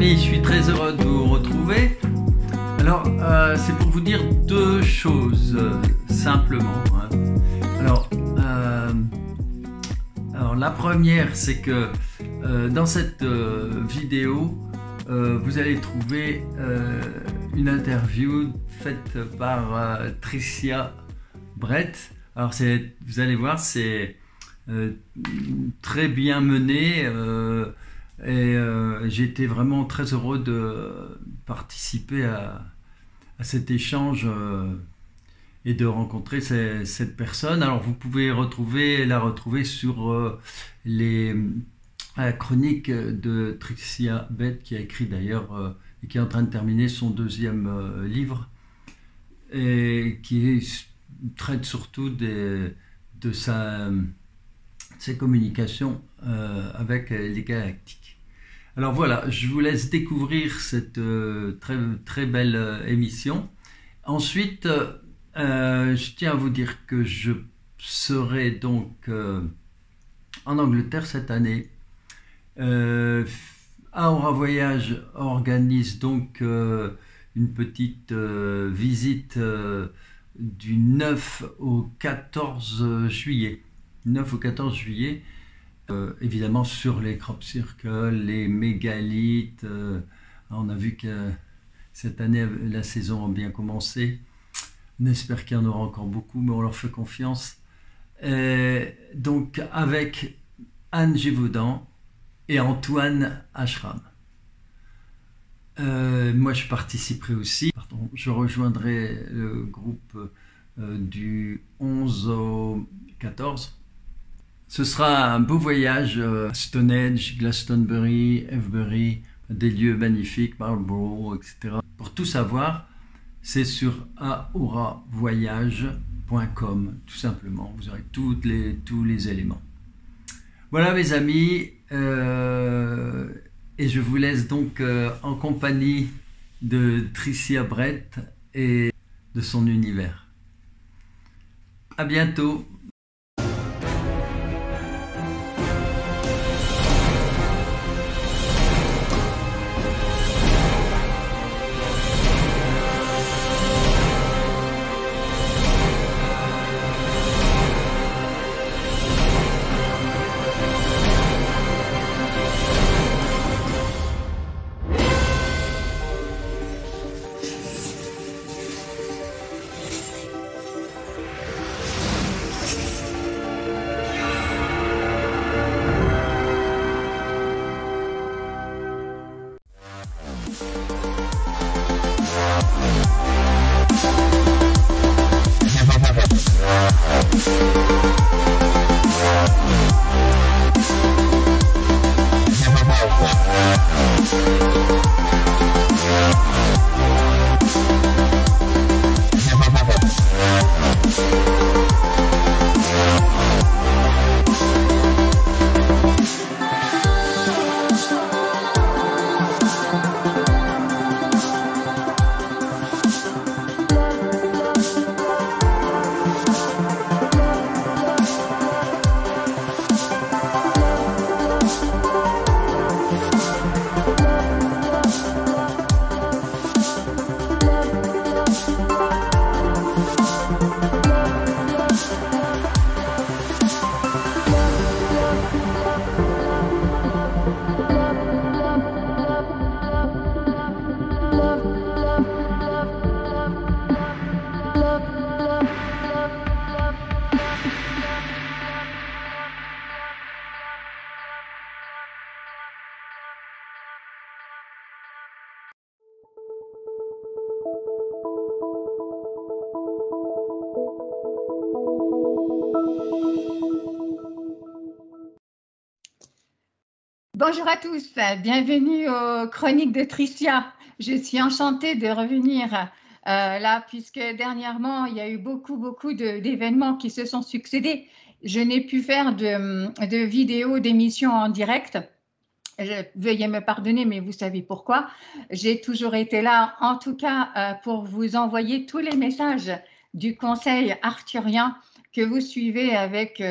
amis, je suis très heureux de vous retrouver. Alors, c'est pour vous dire deux choses, simplement. Alors, la première, c'est que dans cette vidéo, vous allez trouver une interview faite par Tricia Brett. Alors, vous allez voir, c'est très bien mené. Et j'ai été vraiment très heureux de participer à cet échange et de rencontrer cette personne. Alors vous pouvez la retrouver sur la chronique de Tricia Brett, qui a écrit d'ailleurs et qui est en train de terminer son deuxième livre, et qui traite surtout de ses communications avec les galactiques. Alors voilà, je vous laisse découvrir cette très belle émission. Ensuite, je tiens à vous dire que je serai donc en Angleterre cette année. Aura Voyage organise donc une petite visite du 9 au 14 juillet. 9 au 14 juillet. Évidemment sur les crop circles, les mégalithes. On a vu que cette année la saison a bien commencé. On espère qu'il y en aura encore beaucoup, mais on leur fait confiance. Donc avec Anne Gévaudan et Antoine Ashram. Moi je participerai aussi. Je rejoindrai le groupe du 11 au 14. Ce sera un beau voyage à Stonehenge, Glastonbury, Avebury, des lieux magnifiques, Marlborough, etc. Pour tout savoir, c'est sur auravoyage.com, tout simplement. Vous aurez tous les éléments. Voilà mes amis, et je vous laisse donc en compagnie de Tricia Brett et de son univers. À bientôt. Bonjour à tous, bienvenue aux Chroniques de Tricia. Je suis enchantée de revenir là, puisque dernièrement, il y a eu beaucoup d'événements qui se sont succédés. Je n'ai pu faire de vidéos, d'émissions en direct. Veuillez me pardonner, mais vous savez pourquoi. J'ai toujours été là, en tout cas, pour vous envoyer tous les messages du conseil arthurien que vous suivez avec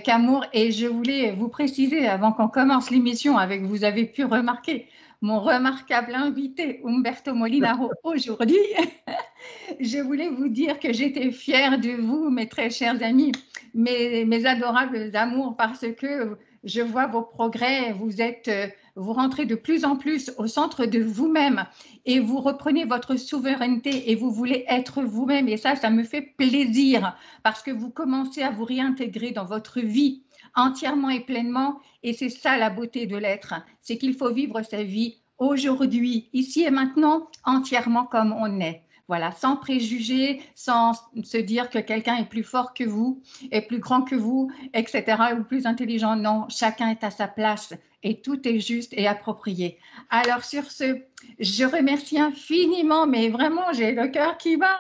amour. Et je voulais vous préciser, avant qu'on commence l'émission, vous avez pu remarquer, mon remarquable invité Umberto Molinaro aujourd'hui. Je voulais vous dire que j'étais fière de vous, mes très chers amis, mes adorables amours, parce que je vois vos progrès, vous rentrez de plus en plus au centre de vous-même et vous reprenez votre souveraineté et vous voulez être vous-même. Et ça me fait plaisir parce que vous commencez à vous réintégrer dans votre vie entièrement et pleinement. Et c'est ça la beauté de l'être, c'est qu'il faut vivre sa vie aujourd'hui, ici et maintenant, entièrement comme on est. Voilà, sans préjugés, sans se dire que quelqu'un est plus fort que vous, est plus grand que vous, etc., ou plus intelligent. Non, chacun est à sa place et tout est juste et approprié. Alors sur ce, je remercie infiniment, mais vraiment, j'ai le cœur qui bat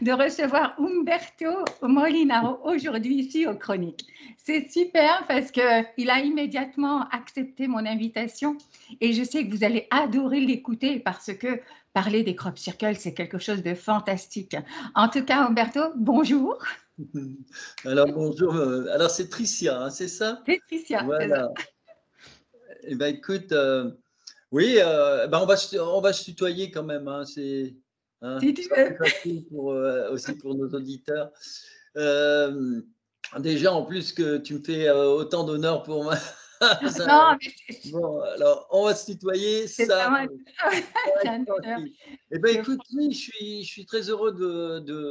de recevoir Umberto Molinaro aujourd'hui ici aux Chroniques. C'est super parce qu'il a immédiatement accepté mon invitation et je sais que vous allez adorer l'écouter parce que parler des crop circles, c'est quelque chose de fantastique. En tout cas, Umberto, bonjour. Alors bonjour, alors c'est Tricia, hein, c'est ça? C'est Tricia. Voilà. Eh ben écoute, oui, ben on va se tutoyer quand même, hein, c'est Si tu veux. facile pour, aussi pour nos auditeurs. Déjà en plus que tu me fais autant d'honneur pour moi. Ça, Non, mais bon, alors on va se tutoyer, c'est ça. vraiment un honneur. Eh ben écoute, oui, je suis très heureux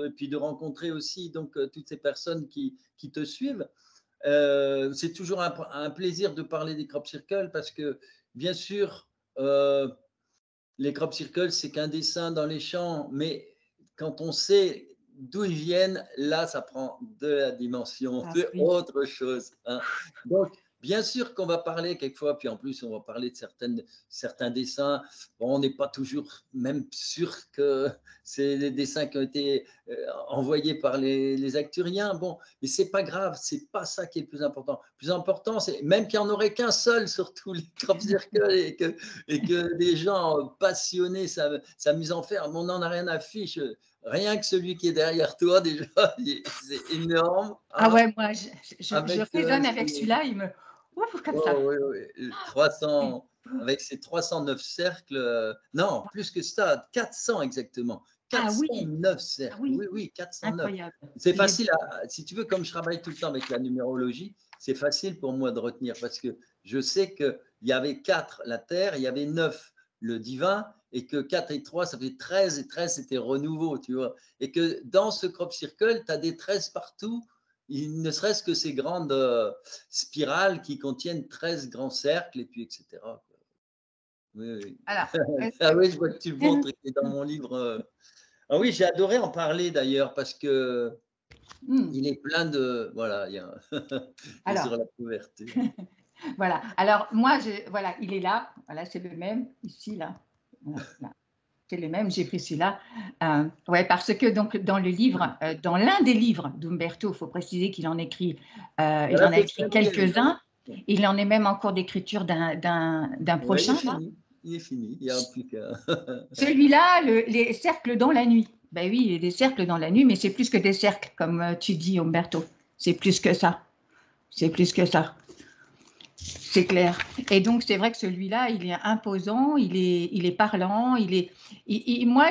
et puis de rencontrer aussi donc toutes ces personnes qui te suivent. C'est toujours un plaisir de parler des crop circles parce que, bien sûr, les crop circles, c'est qu'un dessin dans les champs, mais quand on sait d'où ils viennent, là, ça prend de la dimension, Ah, c'est oui. autre chose, hein. Donc, bien sûr qu'on va parler quelquefois, puis en plus, on va parler de certains dessins. Bon, on n'est pas toujours même sûr que c'est des dessins qui ont été envoyés par les acturiens. Bon, mais c'est pas grave, c'est pas ça qui est le plus important. Le plus important, c'est même qu'il n'y en aurait qu'un seul sur tous les crop circles et que des gens passionnés s'amusent à en faire. On n'en a rien à fiche. Rien que celui qui est derrière toi, déjà, c'est énorme. Ah Hein, ouais, moi, je avec raisonne avec celui-là, il me ouvre comme ça. oui, oui, 300, avec ses 309 cercles, non, plus que ça, 400 exactement. Ah oui, 409 cercles, oui, oui, oui, 409. incroyable. C'est facile, si tu veux, comme je travaille tout le temps avec la numérologie, c'est facile pour moi de retenir parce que je sais qu'il y avait 4 la Terre, il y avait 9 le divin, et que 4 et 3, ça fait 13, et 13, c'était renouveau, tu vois. Et que dans ce crop circle, tu as des 13 partout, ne serait-ce que ces grandes spirales qui contiennent 13 grands cercles, et puis etc. Oui, oui. Alors, Ah oui, je vois que tu le montres, il est dans mon livre. Ah oui, j'ai adoré en parler d'ailleurs parce que il est plein de… Voilà, il y a alors, sur la couverture. voilà. Alors, moi, voilà, il est là. Voilà, c'est le même, ici, là. Voilà, là. C'est le même, j'ai pris celui-là. Ouais, parce que donc, dans le livre, dans l'un des livres d'Umberto, il faut préciser qu'il en écrit, il en a écrit quelques-uns. Il en est même en cours d'écriture d'un prochain. Il est fini, il n'y a plus qu'à… Celui-là, les cercles dans la nuit. Ben oui, il y a des cercles dans la nuit, mais c'est plus que des cercles, comme tu dis, Umberto. C'est plus que ça. C'est plus que ça. C'est clair. Et donc, c'est vrai que celui-là, il est imposant, il est parlant, moi,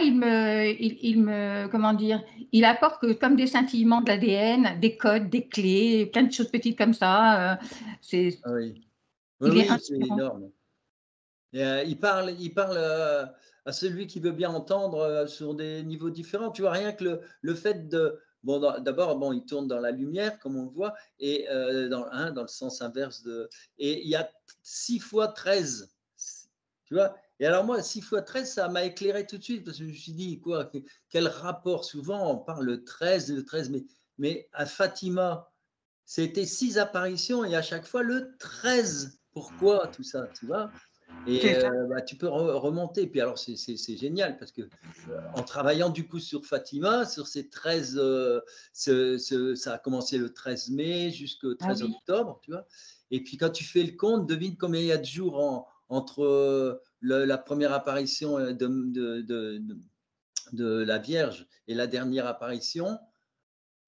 comment dire, il apporte comme des scintillements de l'ADN, des codes, des clés, plein de choses petites comme ça. Ah oui, Il est c'est inspirant. énorme. Et, il parle à celui qui veut bien entendre sur des niveaux différents. Tu vois, rien que le fait de… Bon, d'abord, bon, il tourne dans la lumière, comme on le voit, et dans le sens inverse de… Et il y a 6 fois 13. Tu vois? Et alors moi, 6 fois 13, ça m'a éclairé tout de suite, parce que je me suis dit, quoi, quel rapport? Souvent, on parle le 13, mais à Fatima, c'était 6 apparitions, et à chaque fois le 13. Pourquoi tout ça, tu vois? Et tu peux remonter. Puis alors, c'est génial parce que en travaillant du coup sur Fatima, sur ces 13, ça a commencé le 13 mai jusqu'au 13 octobre, tu vois. Et puis quand tu fais le compte, devine combien il y a de jours entre la première apparition de la Vierge et la dernière apparition.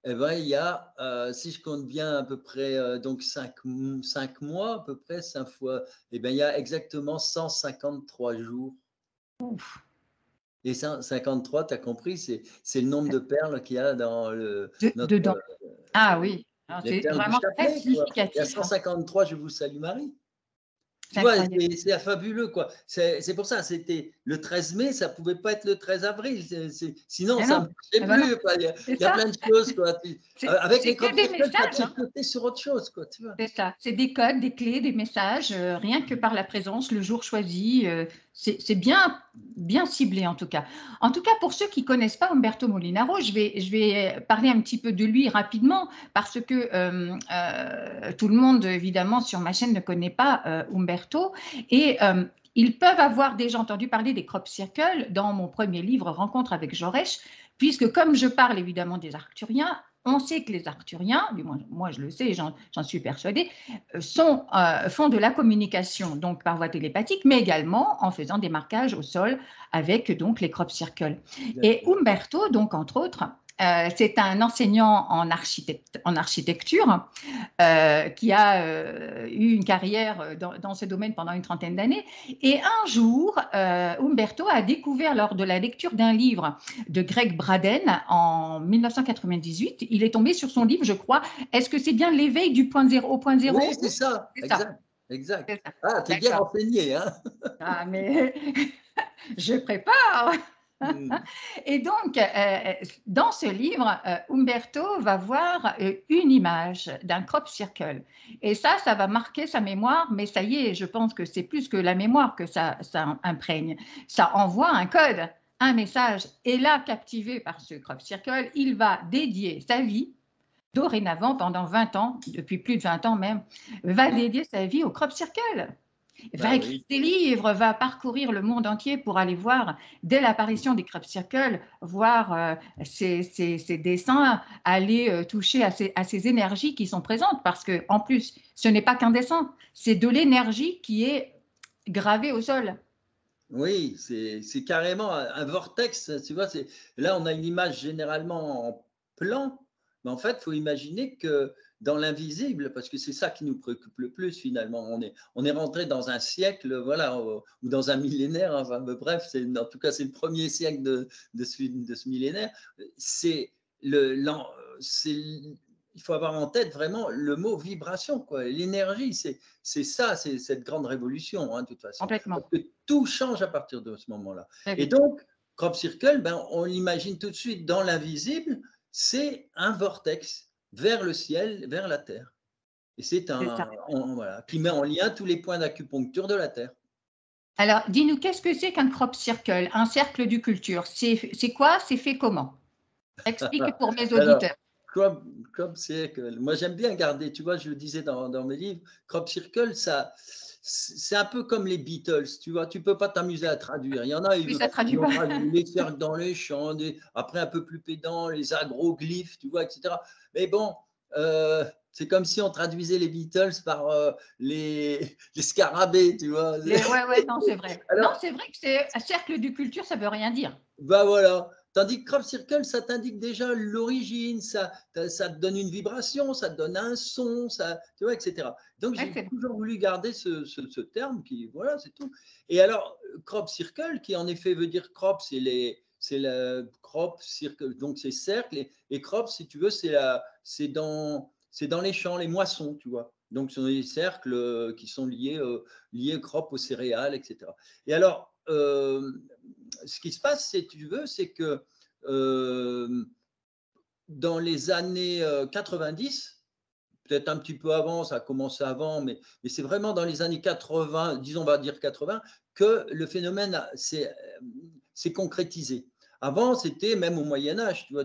Eh ben, il y a, si je compte bien, à peu près donc 5 mois, à peu près, 5 fois, eh ben, il y a exactement 153 jours. Ouf. Et 153, tu as compris, c'est le nombre de perles qu'il y a dans notre, Dedans. Ah oui, alors les c'est perles du vraiment très chapelet, quoi. Il y a significatif, hein. 153, je vous salue Marie. C'est Tu vois, incroyable. c'est fabuleux, quoi. C'est pour ça, c'était le 13 mai, ça pouvait pas être le 13 avril. Sinon, Mais ça non, ne marchait eh ben non, plus, quoi. c'est Il y a ça. plein de choses, quoi. Avec C'est les que crop des circles, ça messages, peut hein. sauter sur autre chose, quoi, tu vois. C'est ça. C'est des codes, des clés, des messages, rien que par la présence, le jour choisi. C'est bien, bien ciblé en tout cas. En tout cas, pour ceux qui ne connaissent pas Umberto Molinaro, je vais parler un petit peu de lui rapidement parce que tout le monde, évidemment, sur ma chaîne ne connaît pas Umberto. Et ils peuvent avoir déjà entendu parler des crop circles dans mon premier livre, Rencontre avec Jaurès, puisque comme je parle évidemment des Arcturiens, on sait que les Arcturiens, du moins moi je le sais, j'en suis persuadée, font de la communication donc par voie télépathique, mais également en faisant des marquages au sol avec donc les crop circles. Et Exactement. Umberto, donc entre autres, c'est un enseignant en architecture qui a eu une carrière dans ce domaine pendant une trentaine d'années. Et un jour, Umberto a découvert lors de la lecture d'un livre de Greg Braden en 1998, il est tombé sur son livre, je crois, est-ce que c'est bien l'éveil du point zéro au point Oui, zéro? c'est ça, C'est ça, exact, exact. c'est ça. Ah, tu es bien D'accord. renseigné, hein? Ah, mais je prépare. Mmh. Et donc, dans ce livre, Umberto va voir une image d'un crop circle. Et ça va marquer sa mémoire, mais ça y est, je pense que c'est plus que la mémoire que ça imprègne. Ça envoie un code, un message. Et là, captivé par ce crop circle, il va dédier sa vie, dorénavant, pendant 20 ans, depuis plus de 20 ans même, va dédier sa vie au crop circle. Va Bah écrire oui. des livres, va parcourir le monde entier pour aller voir, dès l'apparition des crop circles, voir ces dessins, aller toucher à ces énergies qui sont présentes. Parce que, en plus, ce n'est pas qu'un dessin, c'est de l'énergie qui est gravée au sol. Oui, c'est carrément un vortex, tu vois. Là, on a une image généralement en plan, mais en fait, il faut imaginer que dans l'invisible, parce que c'est ça qui nous préoccupe le plus finalement, on est rentré dans un siècle, voilà, ou dans un millénaire, hein, enfin, bref, en tout cas, c'est le premier siècle de ce millénaire. C'est le, l'en- c'est il faut avoir en tête vraiment le mot vibration, quoi. L'énergie, c'est ça, c'est cette grande révolution, hein, de toute façon. Parce Complètement. que tout change à partir de ce moment-là. Très Et vite. donc, crop circle, ben, on l'imagine tout de suite dans l'invisible, c'est un vortex vers le ciel, vers la Terre. Et c'est C'est ça. voilà, qui met en lien tous les points d'acupuncture de la Terre. Alors, dis-nous, qu'est-ce que c'est qu'un crop circle, un cercle du culture? C'est quoi? C'est fait comment? Explique pour mes Alors, auditeurs. crop, crop circle, moi j'aime bien garder, tu vois, je le disais dans mes livres, crop circle, c'est un peu comme les Beatles, tu vois, tu peux pas t'amuser à traduire. Il y en a, Oui, ça ne traduit ils ont pas. traduit les cercles dans les champs, après un peu plus pédant, les agroglyphes, tu vois, etc. Mais bon, c'est comme si on traduisait les Beatles par les scarabées, tu vois. Ouais, non, c'est vrai. Non, Alors, c'est vrai que c'est un cercle du culture, ça veut rien dire. bah voilà. Tandis que crop circle, ça t'indique déjà l'origine, ça te donne une vibration, ça te donne un son, ça, tu vois, etc. Donc Ouais, j'ai c'est vrai. toujours voulu garder ce terme qui, voilà, c'est tout. Et alors, crop circle, qui en effet veut dire crop, c'est le crop circle, donc c'est cercle, et crop, si tu veux, c'est dans les champs, les moissons, tu vois. Donc ce sont des cercles qui sont liés crop aux céréales, etc. Et alors, ce qui se passe, si tu veux, c'est que euh, dans les années 90, peut-être un petit peu avant, ça a commencé avant, mais c'est vraiment dans les années 80, disons, on va dire 80, que le phénomène s'est concrétisé. Avant, c'était même au Moyen Âge, tu vois,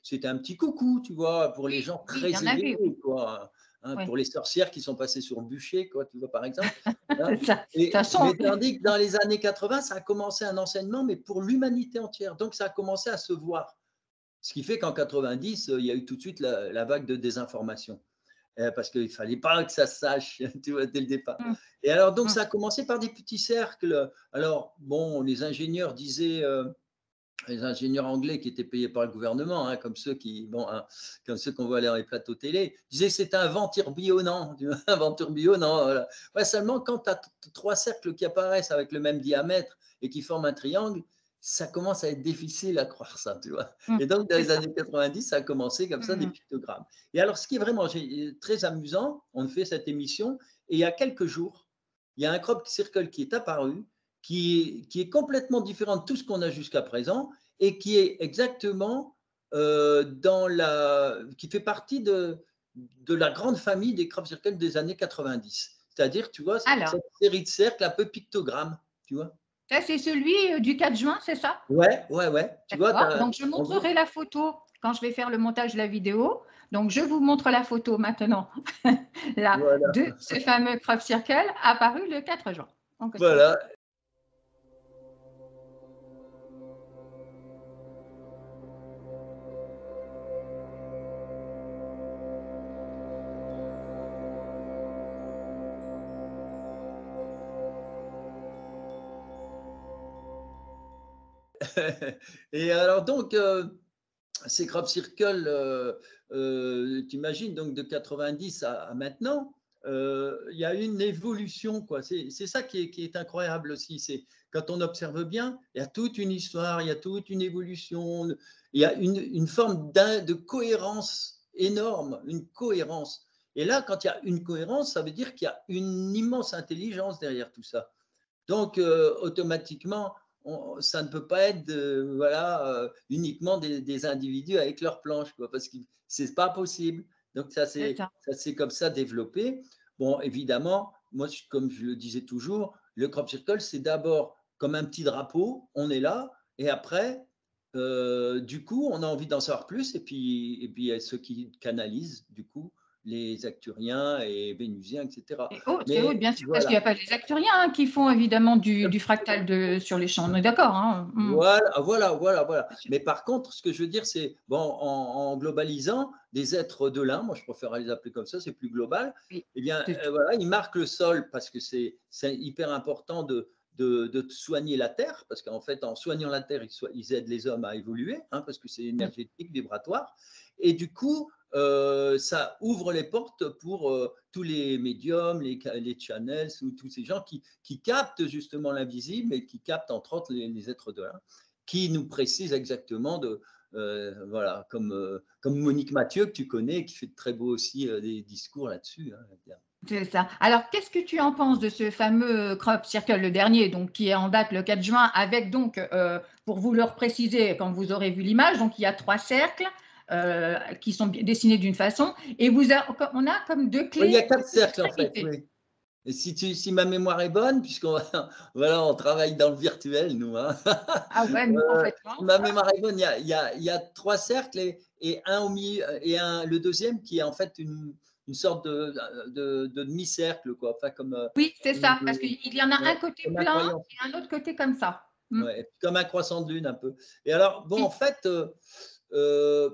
c'était un petit coucou, tu vois, pour les Oui, gens oui, il y très en avait, oui. éveillés, quoi, hein, Oui, pour les sorcières qui sont passées sur le bûcher, quoi, tu vois, par exemple. Hein. c'est ça. De toute façon, Mais tandis que dans les années 80, ça a commencé un enseignement, mais pour l'humanité entière. Donc, ça a commencé à se voir. Ce qui fait qu'en 90, il y a eu tout de suite la vague de désinformation. Parce qu'il ne fallait pas que ça se sache, tu vois, dès le départ. mm, Et alors, donc, mm, ça a commencé par des petits cercles. Alors, bon, les ingénieurs disaient les ingénieurs anglais qui étaient payés par le gouvernement, hein, comme ceux qui, bon, hein, comme ceux qu'on voit aller dans les plateaux télé, disaient que c'était un vent tourbillonnant, un vent tourbillonnant. Voilà. Ouais, seulement quand tu as trois cercles qui apparaissent avec le même diamètre et qui forment un triangle, ça commence à être difficile à croire ça, tu vois. Et donc, dans C'est les ça. années 90, ça a commencé comme ça, des pictogrammes. Et alors, ce qui est vraiment très amusant, on fait cette émission, et il y a quelques jours, il y a un crop circle qui est apparu, qui est complètement différent de tout ce qu'on a jusqu'à présent et qui est exactement qui fait partie de la grande famille des crop circles des années 90. C'est-à-dire, tu vois, Alors, cette série de cercles un peu pictogrammes, tu vois. ça, c'est celui du 4 juin, c'est ça? Ouais, ouais, ouais. Tu vois, D'accord. Donc, je en gros, montrerai la photo quand je vais faire le montage de la vidéo. Donc, je vous montre la photo maintenant, là, voilà, de ce fameux crop circle apparu le 4 juin. Donc, voilà. Et alors donc, ces crop circles, tu imagines donc de 90 à maintenant, il y a une évolution, quoi. C'est ça qui est incroyable aussi. C'est quand on observe bien, il y a toute une histoire, il y a toute une évolution, il y a une forme de cohérence énorme, une cohérence. Et là, quand il y a une cohérence, ça veut dire qu'il y a une immense intelligence derrière tout ça. Donc, automatiquement, ça ne peut pas être voilà, uniquement des individus avec leur planche, quoi, parce que ce n'est pas possible. Donc, ça c'est ça. s'est comme ça développé. Bon, évidemment, moi, comme je le disais toujours, le crop circle, c'est d'abord comme un petit drapeau, on est là, et après, du coup, on a envie d'en savoir plus, et puis il y a ceux qui canalisent, du coup, les acturiens et vénusiens, etc. Et autres, Mais bien sûr, parce qu'il n'y voilà. a pas les acturiens qui font évidemment du fractal sur les champs. On est d'accord, hein? Voilà. Bien sûr. Mais par contre, ce que je veux dire, c'est, bon, en globalisant, des êtres de l'un, moi je préfère les appeler comme ça, c'est plus global, Oui, eh bien, c'est tout. voilà, ils marquent le sol parce que c'est hyper important de soigner la terre, parce qu'en fait, en soignant la terre, ils aident les hommes à évoluer, hein, parce que c'est Oui. énergétique, vibratoire. Et du coup, ça ouvre les portes pour tous les médiums, les channels, ou tous ces gens qui captent justement l'invisible et qui captent entre autres les êtres de l'un, qui nous précisent exactement voilà, comme Monique Mathieu que tu connais, qui fait de très beaux aussi des discours là-dessus. Hein. C'est ça. Alors, qu'est-ce que tu en penses de ce fameux crop circle, le dernier, donc qui est en date le 4 juin, avec donc, pour vous le préciser, quand vous aurez vu l'image, donc il y a 3 cercles qui sont dessinés d'une façon, et on a comme 2 Oui, il y a clés de 4 cercles en fait, connectivité. oui. Et si ma mémoire est bonne, puisqu'on voilà, on travaille dans le virtuel, nous. Hein. Ah ouais, nous Si complètement. ma mémoire est bonne, il y a 3 cercles et un au milieu, et le deuxième qui est en fait une sorte de demi-cercle, quoi. Enfin, Oui, c'est ça, parce qu'il y en a un ouais, côté comme un plein croyant. et un autre côté comme ça. Ouais, comme un croissant de lune un peu. Et alors, bon, en Oui, fait, euh,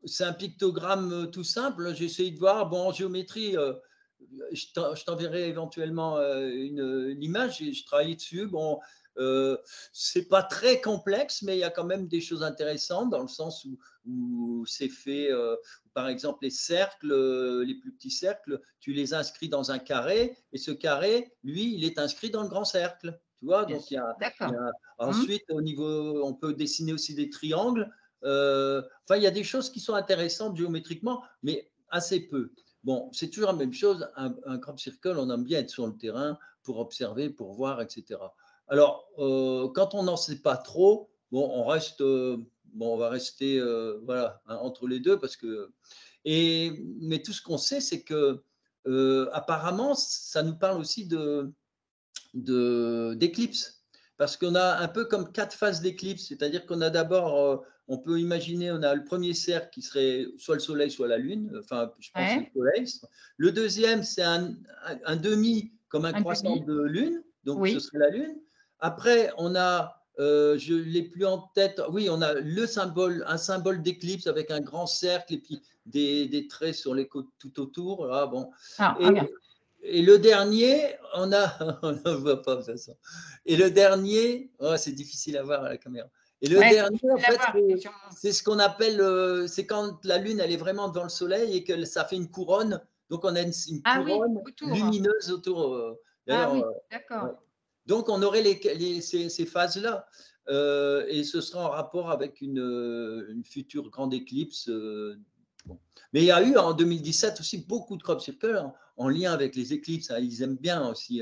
c'est un pictogramme tout simple. J'ai essayé de voir. Bon, en géométrie, je t'enverrai éventuellement une image. Je travaille dessus. Bon, c'est pas très complexe, mais il y a quand même des choses intéressantes dans le sens où c'est fait. Par exemple, les cercles, les plus petits cercles, tu les inscris dans un carré, et ce carré, lui, il est inscrit dans le grand cercle. Tu vois, bien donc sûr. il y D'accord. a ensuite au niveau, on peut dessiner aussi des triangles. Enfin, il y a des choses qui sont intéressantes géométriquement, mais assez peu. Bon, c'est toujours la même chose. Un crop circle, on aime bien être sur le terrain pour observer, pour voir, etc. Alors, quand on n'en sait pas trop, bon, on va rester voilà, hein, entre les deux parce que. Mais tout ce qu'on sait, c'est que apparemment, ça nous parle aussi d'éclipse. Parce qu'on a un peu comme 4 phases d'éclipse, c'est-à-dire qu'on a d'abord, on peut imaginer, on a le premier cercle qui serait soit le soleil, soit la lune, enfin, je pense que c'est Ouais, le soleil. Le deuxième, c'est un demi, comme un un croissant demi. de lune, donc ce Oui, serait la lune. Après, on a, je ne l'ai plus en tête, oui, on a un symbole d'éclipse avec un grand cercle et puis des traits sur les côtes tout autour. Ah, bon. alors, Et, regarde. et le dernier, on ne voit pas de toute façon. Et le dernier, oh, c'est difficile à voir à la caméra. Et le Ouais, dernier, en je vais fait, l'avoir, c'est ce qu'on appelle, c'est quand la Lune, elle est vraiment devant le Soleil et que ça fait une couronne. Donc, on a une Ah oui, couronne autour. lumineuse autour. Ah D'ailleurs, oui, ouais. d'accord. Donc, on aurait ces phases-là. Et ce sera en rapport avec une future grande éclipse. Bon. Mais il y a eu en 2017 aussi beaucoup de crop circles en lien avec les éclipses. Hein. Ils aiment bien aussi,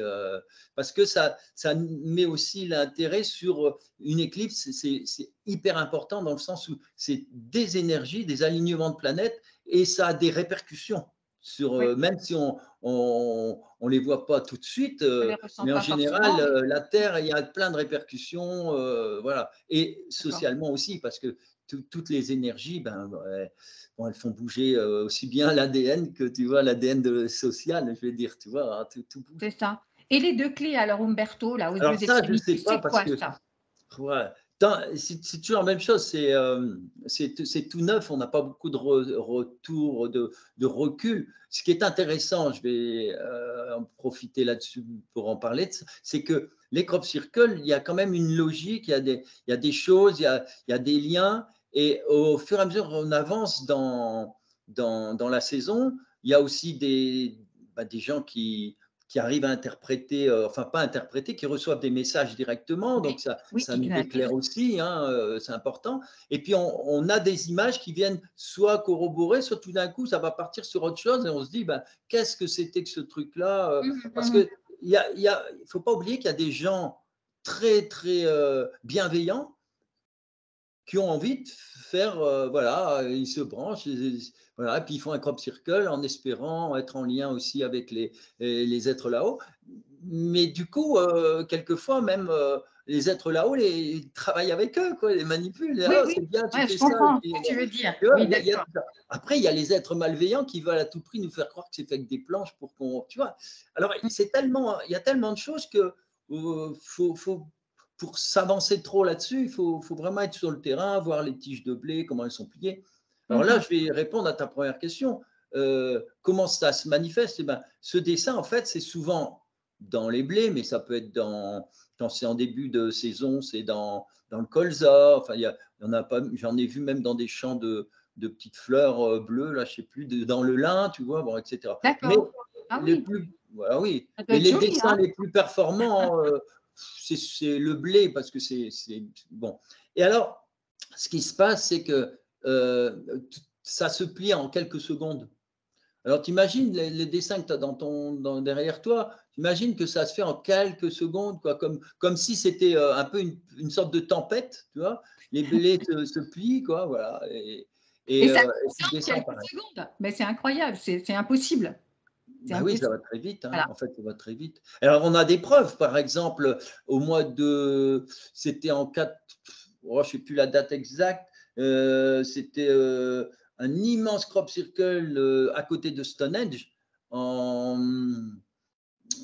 parce que ça met aussi l'intérêt sur une éclipse. C'est hyper important dans le sens où c'est des énergies, des alignements de planètes, et ça a des répercussions. Sur, Oui, même si on les voit pas tout de suite, on ne les ressent mais en pas général, forcément, mais la Terre, il y a plein de répercussions, voilà. Et d'accord. socialement aussi, parce que toutes les énergies, ben, ouais, bon, elles font bouger aussi bien l'ADN que, tu vois, l'ADN social, je vais dire, tu vois, hein, tout bouge. C'est ça. Et les 2 clés alors Umberto, là, aux Alors 2 ça, je ne extrémités, sais pas c'est parce quoi que ça? ouais. C'est toujours la même chose, c'est tout neuf, on n'a pas beaucoup de retour, de recul. Ce qui est intéressant, je vais en profiter là-dessus pour en parler, c'est que les crop circles, il y a quand même une logique, il y a des choses, il y a des liens, et au fur et à mesure qu'on avance dans la saison, il y a aussi des gens qui arrivent à interpréter, enfin pas interpréter, qui reçoivent des messages directement, donc Oui, oui, ça qui nous éclaire l'interprète. aussi, hein, c'est important. Et puis on a des images qui viennent soit corroborer, soit tout d'un coup ça va partir sur autre chose et on se dit, ben, qu'est-ce que c'était que ce truc-là? Mmh Parce mh. que il faut pas oublier qu'il y a des gens très très bienveillants qui ont envie de faire, voilà, ils se branchent, voilà, et puis ils font un crop circle en espérant être en lien aussi avec les êtres là-haut. Mais du coup, quelquefois même, les êtres là-haut, ils travaillent avec eux, quoi, les manipulent. Oui, «Oh, oui, c'est bien, tu ouais, fais je ça». comprends Et puis, ce que tu veux dire. tu vois, Oui, il y a d'accord. tout ça. Après, il y a les êtres malveillants qui veulent à tout prix nous faire croire que c'est fait avec des planches pour qu'on, tu vois. Alors, Mmh, c'est tellement, il y a tellement de choses que faut pour s'avancer trop là-dessus, faut vraiment être sur le terrain, voir les tiges de blé, comment elles sont pliées. Alors mmh là, mh. je vais répondre à ta première question. Comment ça se manifeste? Eh ben, ce dessin, en fait, c'est souvent dans les blés, mais ça peut être quand c'est en début de saison, c'est dans le colza. Enfin, il y en a pas, j'en ai vu même dans des champs de petites fleurs bleues, là, je sais plus, dans le lin, tu vois, bon, etc. Mais D'accord. Ah les oui, plus, voilà, oui, ça doit mais être les joli, dessins hein? les plus performants, c'est le blé parce que c'est bon. Et alors, ce qui se passe, c'est que ça se plie en quelques secondes. Alors, tu imagines les dessins que tu as derrière toi, tu imagines que ça se fait en quelques secondes, quoi, comme si c'était un peu une sorte de tempête, tu vois. Les blés se plient, quoi, voilà. Et ça Et tu descend en descends quelques pareil. secondes. Mais c'est incroyable, c'est impossible. C'est Bah oui, ça impossible. va très vite, hein. Voilà. En fait, ça va très vite. Alors, on a des preuves, par exemple, au mois de, c'était en 4, oh, je ne sais plus la date exacte, c'était un immense crop circle à côté de Stonehenge en,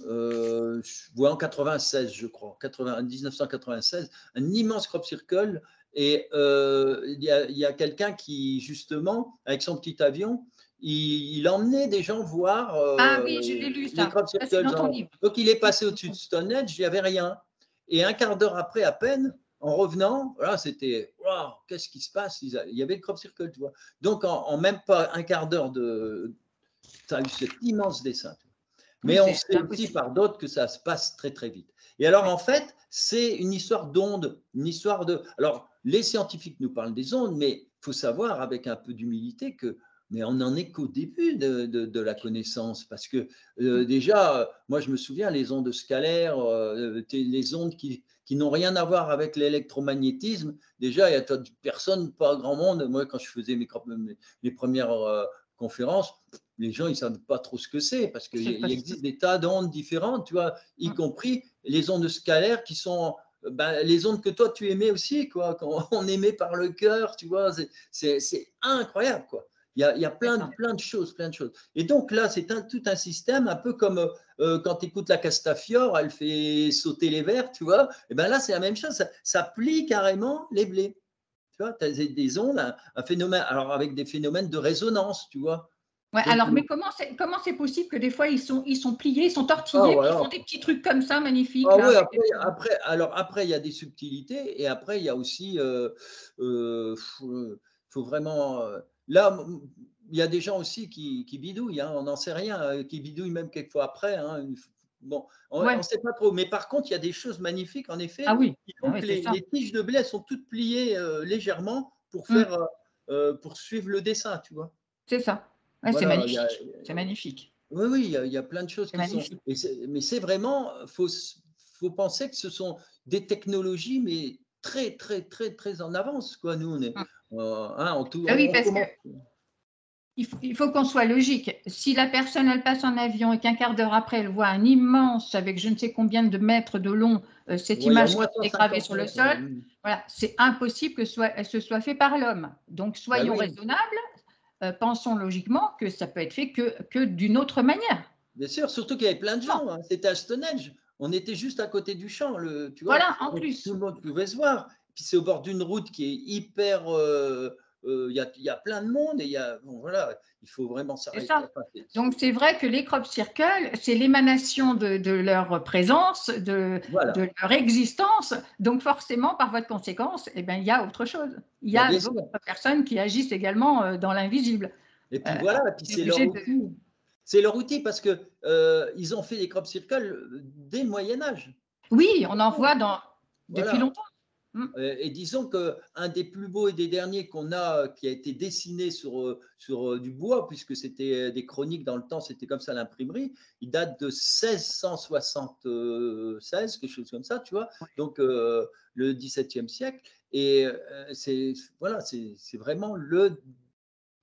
ouais, en 96, je crois, 1996, un immense crop circle. Et il y a quelqu'un qui, justement, avec son petit avion, il emmenait des gens voir Ah oui, je l'ai lu les ça. crop Ça, c'est circles. dans ton livre. Donc, il est Oui, passé au-dessus de Stonehenge, il n'y avait rien. Et un quart d'heure après, à peine, en revenant, voilà, c'était waouh, qu'est-ce qui se passe? Il y avait le crop circle, tu vois. Donc, en même pas un quart d'heure tu as eu cet immense dessin. oui, Mais on c'est sait aussi impossible. par d'autres que ça se passe très très vite. Et alors Oui. en fait, c'est une histoire d'ondes, une histoire de. Alors les scientifiques nous parlent des ondes, mais il faut savoir avec un peu d'humilité que mais on n'en est qu'au début de la connaissance, parce que Mmh. déjà, moi je me souviens, les ondes scalaires, les ondes qui n'ont rien à voir avec l'électromagnétisme, déjà, il y a personne, pas grand monde, moi quand je faisais mes premières conférences, les gens, ils ne savent pas trop ce que c'est, parce qu'il C'est pas existe des tas d'ondes différentes, tu vois, y mmh. compris les ondes scalaires qui sont ben, les ondes que toi, tu émets aussi, quoi, quand on émet par le cœur, tu vois, c'est incroyable, quoi. Il y a D'accord. plein de choses, plein de choses. Et donc là, c'est tout un système, un peu comme quand tu écoutes la Castafiore, elle fait sauter les vers, tu vois. Et bien là, c'est la même chose, ça plie carrément les blés. Tu vois, tu as des ondes, un phénomène, alors avec des phénomènes de résonance, tu vois. Ouais, Donc, alors, mais comment c'est possible que des fois, ils sont pliés, ils sont ah, tortillés, puis ils voilà. font des petits trucs comme ça, magnifiques, Ah là, oui, avec après, il y a des subtilités et après, il y a aussi, faut vraiment, là, il y a des gens aussi qui bidouillent, hein, on n'en sait rien, qui bidouillent même quelquefois après, hein, bon, on ne ouais. sait pas trop, mais par contre, il y a des choses magnifiques, en effet, Ah oui, qui ah font oui, que c'est ça. les tiges de blé, elles sont toutes pliées, légèrement pour Mm, pour suivre le dessin, tu vois? c'est ça. Ouais, c'est Voilà, magnifique. C'est magnifique. oui, oui, il y a plein de choses C'est qui sont magnifique. mais c'est vraiment, faut penser que ce sont des technologies, mais très, très, très, très en avance, quoi. Nous, on est, Mm. hein, Ah oui, on parce que commence, il faut qu'on soit logique. Si la personne, elle passe en avion et qu'un quart d'heure après, elle voit un immense, avec je ne sais combien de mètres de long, cette ouais, il y a au image qui moins a été gravée 150 sur le mètres, ouais, sol, voilà, c'est impossible que ce soit fait par l'homme. Donc, bah soyons oui, raisonnables, pensons logiquement que ça peut être fait que d'une autre manière. bien sûr, surtout qu'il y avait plein de Bon, gens, hein. C'était à Stonehenge. On était juste à côté du champ, tu vois? voilà, en Donc tout plus, le monde pouvait se voir. Puis c'est au bord d'une route qui est hyper, il y a plein de monde et bon voilà, il faut vraiment c'est s'arrêter. ça. Enfin, Donc, c'est vrai que les crop circles, c'est l'émanation de leur présence, de voilà, leur existence. Donc, forcément, par voie de conséquence, eh ben, il y a autre chose. Il y bah, a bien sûr. d'autres personnes qui agissent également dans l'invisible. Et Euh, puis voilà, et puis on est c'est leur obligé de… outil. C'est leur outil parce que ils ont fait des crop circles dès le Moyen Âge. Oui, on en voit depuis Voilà. longtemps. Mm. Et disons qu'un des plus beaux et des derniers qu'on a, qui a été dessiné sur du bois, puisque c'était des chroniques dans le temps, c'était comme ça à l'imprimerie, il date de 1676, quelque chose comme ça, tu vois, donc le XVIIe siècle. Et voilà, c'est vraiment le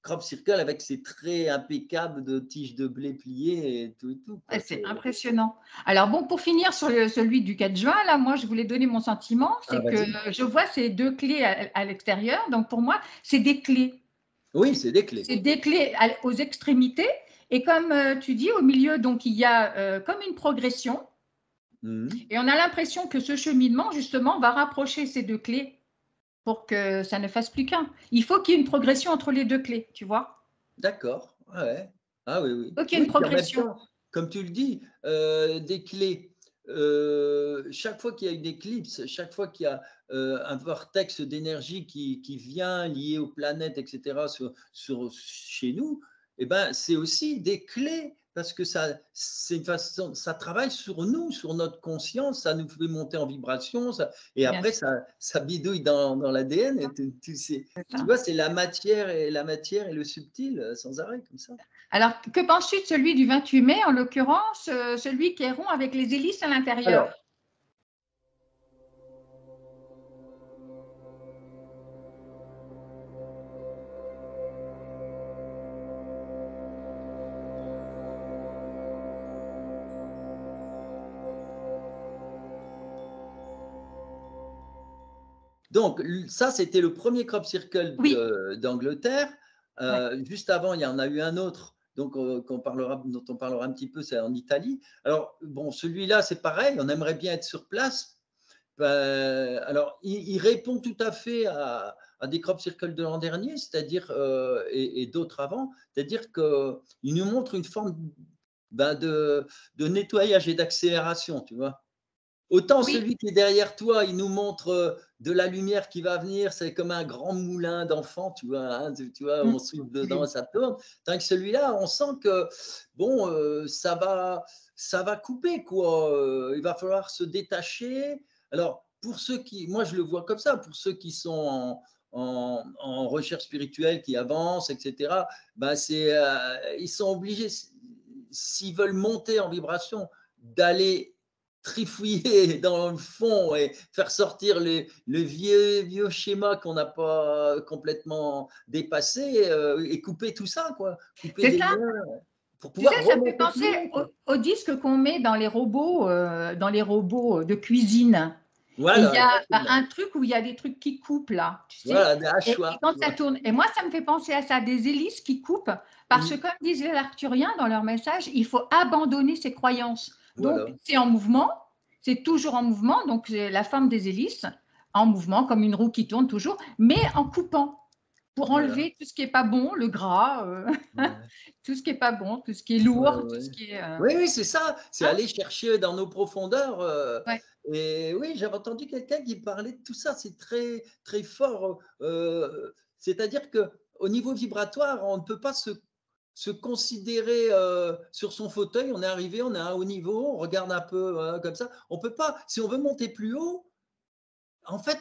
crop circle avec ses traits impeccables de tiges de blé pliées et tout, Ouais, quoi. c'est impressionnant. Alors bon, pour finir sur celui du 4 juin, là, moi, je voulais donner mon sentiment, Ah, c'est que vas-y. je vois ces deux clés à l'extérieur. Donc pour moi, c'est des clés. Oui, c'est des clés. C'est des clés aux extrémités. Et comme tu dis, au milieu, donc il y a comme une progression. Mhm. Et on a l'impression que ce cheminement, justement, va rapprocher ces deux clés pour que ça ne fasse plus qu'un. Il faut qu'il y ait une progression entre les deux clés, tu vois. D'accord. Ah ouais. Ah oui, oui. Il faut qu'il y ait Oui, une puis en même progression. temps, comme tu le dis, des clés. Chaque fois qu'il y a une éclipse, chaque fois qu'il y a un vortex d'énergie qui vient lié aux planètes, etc., chez nous, eh ben, c'est aussi des clés parce que c'est une façon, ça travaille sur nous, sur notre conscience, ça nous fait monter en vibration, et Bien après, sûr, ça bidouille dans l'ADN. Et c'est tu ça. vois, c'est la matière et le subtil sans arrêt, comme ça. Alors, que penses-tu de celui du 28 mai, en l'occurrence, celui qui est rond avec les hélices à l'intérieur? Alors, donc, ça, c'était le premier crop circle Oui, d'Angleterre. ouais. Juste avant, il y en a eu un autre, donc, dont on parlera un petit peu, c'est en Italie. Alors, bon, celui-là, c'est pareil, on aimerait bien être sur place. Alors, il répond tout à fait à des crop circles de l'an dernier, c'est-à-dire, et d'autres avant, c'est-à-dire qu'il nous montre une forme ben, de nettoyage et d'accélération, tu vois. Autant Oui, celui qui est derrière toi, il nous montre de la lumière qui va venir, c'est comme un grand moulin d'enfant, tu vois, hein, tu vois, mm, on souffle dedans, ça tourne. Tandis que celui-là, on sent que bon, ça va couper quoi. Il va falloir se détacher. Alors pour ceux moi je le vois comme ça, pour ceux qui sont en recherche spirituelle, qui avancent, etc. Ben ils sont obligés, s'ils veulent monter en vibration, d'aller trifouiller dans le fond et faire sortir le vieux schéma qu'on n'a pas complètement dépassé et couper tout ça, quoi. Couper c'est des ça. liens pour Tu sais, pouvoir ça me fait remonter plus penser loin, quoi. au disque qu'on met dans les robots de cuisine. Et il y Voilà, a exactement. un truc où il y a des trucs qui coupent là, tu sais. Voilà, des Et hachoirs, quand tu ça vois. tourne, et moi, ça me fait penser à ça, des hélices qui coupent, parce que Mhm. comme disaient les Arthuriens dans leur message, il faut abandonner ses croyances. Donc, Voilà. c'est en mouvement, c'est toujours en mouvement, donc c'est la forme des hélices, en mouvement, comme une roue qui tourne toujours, mais en coupant. pour Voilà. enlever tout ce qui n'est pas bon, le gras, Ouais. tout ce qui n'est pas bon, tout ce qui est Ouais, lourd, tout ouais. ce qui est… Oui, oui, c'est ça, c'est hein? aller chercher dans nos profondeurs. Ouais. Et oui, j'avais entendu quelqu'un qui parlait de tout ça, c'est très, très fort. C'est-à-dire qu'au niveau vibratoire, on ne peut pas se considérer sur son fauteuil, on est arrivé, on est à un haut niveau, on regarde un peu comme ça. On peut pas, si on veut monter plus haut, en fait,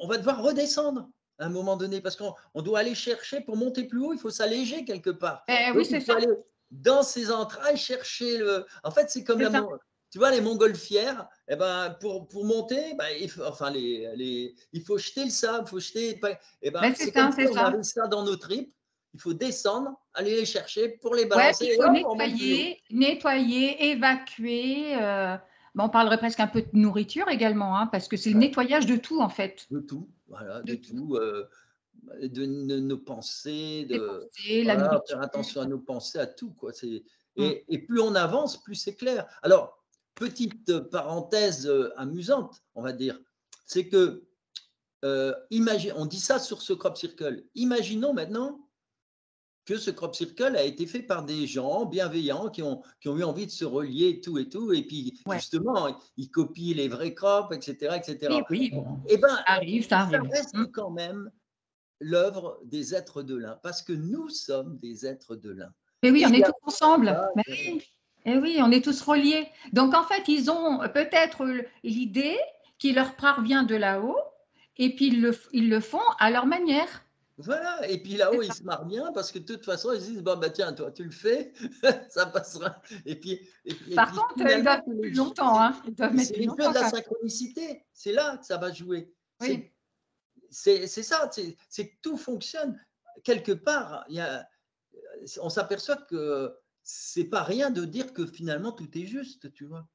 on va devoir redescendre à un moment donné parce qu'on doit aller chercher pour monter plus haut, il faut s'alléger quelque part. Oui, Donc, c'est il faut ça, aller dans ses entrailles chercher le. En fait, c'est comme c'est ça. tu vois, les montgolfières, eh ben, pour monter, ben, enfin, il faut jeter le sable, il faut jeter. Eh ben, Ben, c'est c'est comme ça, ça, c'est on ça. avait ça dans nos tripes. Il faut descendre, aller les chercher pour les Ouais, balancer puis il et faut hop, on monte plus haut. nettoyer, évacuer. Ben, on parlerait presque un peu de nourriture également, hein, parce que c'est le Ouais, nettoyage de tout, en fait. de tout, voilà, De de tout. tout. Nos pensées, Les de pensées, la voilà, nourriture. faire attention à nos pensées, à tout, quoi. Mm. Et plus on avance, plus c'est clair. Alors, petite parenthèse amusante, on va dire, c'est que on dit ça sur ce crop circle. Imaginons maintenant que ce crop circle a été fait par des gens bienveillants qui ont eu envie de se relier et puis Ouais. justement, ils copient les vrais crops, etc., Et etc. oui, bon, Eh ben, ça arrive, ça ça arrive. Mm. reste quand même l'œuvre des êtres de l'un, parce que nous sommes des êtres de l'un. Mais oui, Et on il y est a tous ensemble. ça, Mais oui. Et oui, on est tous reliés. Donc, en fait, ils ont peut-être l'idée qui leur parvient de là-haut, et puis ils le font à leur manière. voilà, et puis C'est là-haut, ils ça. se marrent bien parce que de toute façon, ils se disent, bon, bah, tiens, toi, tu le fais, ça passera. Et Par puis contre, ils finalement, doivent mettre plus longtemps, hein. Ils doivent mettre c'est plus les jeux de longtemps, la quoi. synchronicité. C'est là que ça va jouer. Oui. C'est ça, c'est que tout fonctionne. Quelque part, on s'aperçoit que c'est pas rien de dire que finalement tout est juste, tu vois.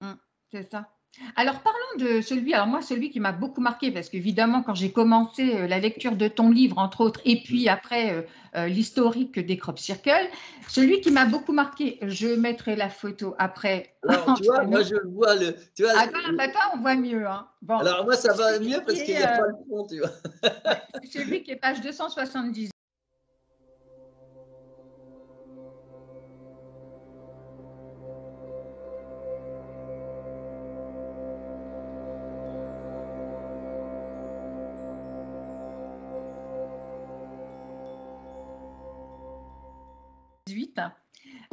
Mm, c'est ça. Alors parlons de celui, alors moi celui qui m'a beaucoup marqué, parce qu'évidemment quand j'ai commencé la lecture de ton livre entre autres, et puis après l'historique des crop circles, celui qui m'a beaucoup marqué, je mettrai la photo après Alors, tu vois, entre moi, nous. je le vois, tu vois, Ah bah, toi on voit mieux, hein. Bon, alors moi, ça c'est va celui mieux qui parce qu'il est, n'y a pas le fond, tu vois. ouais, c'est celui qui est page 278.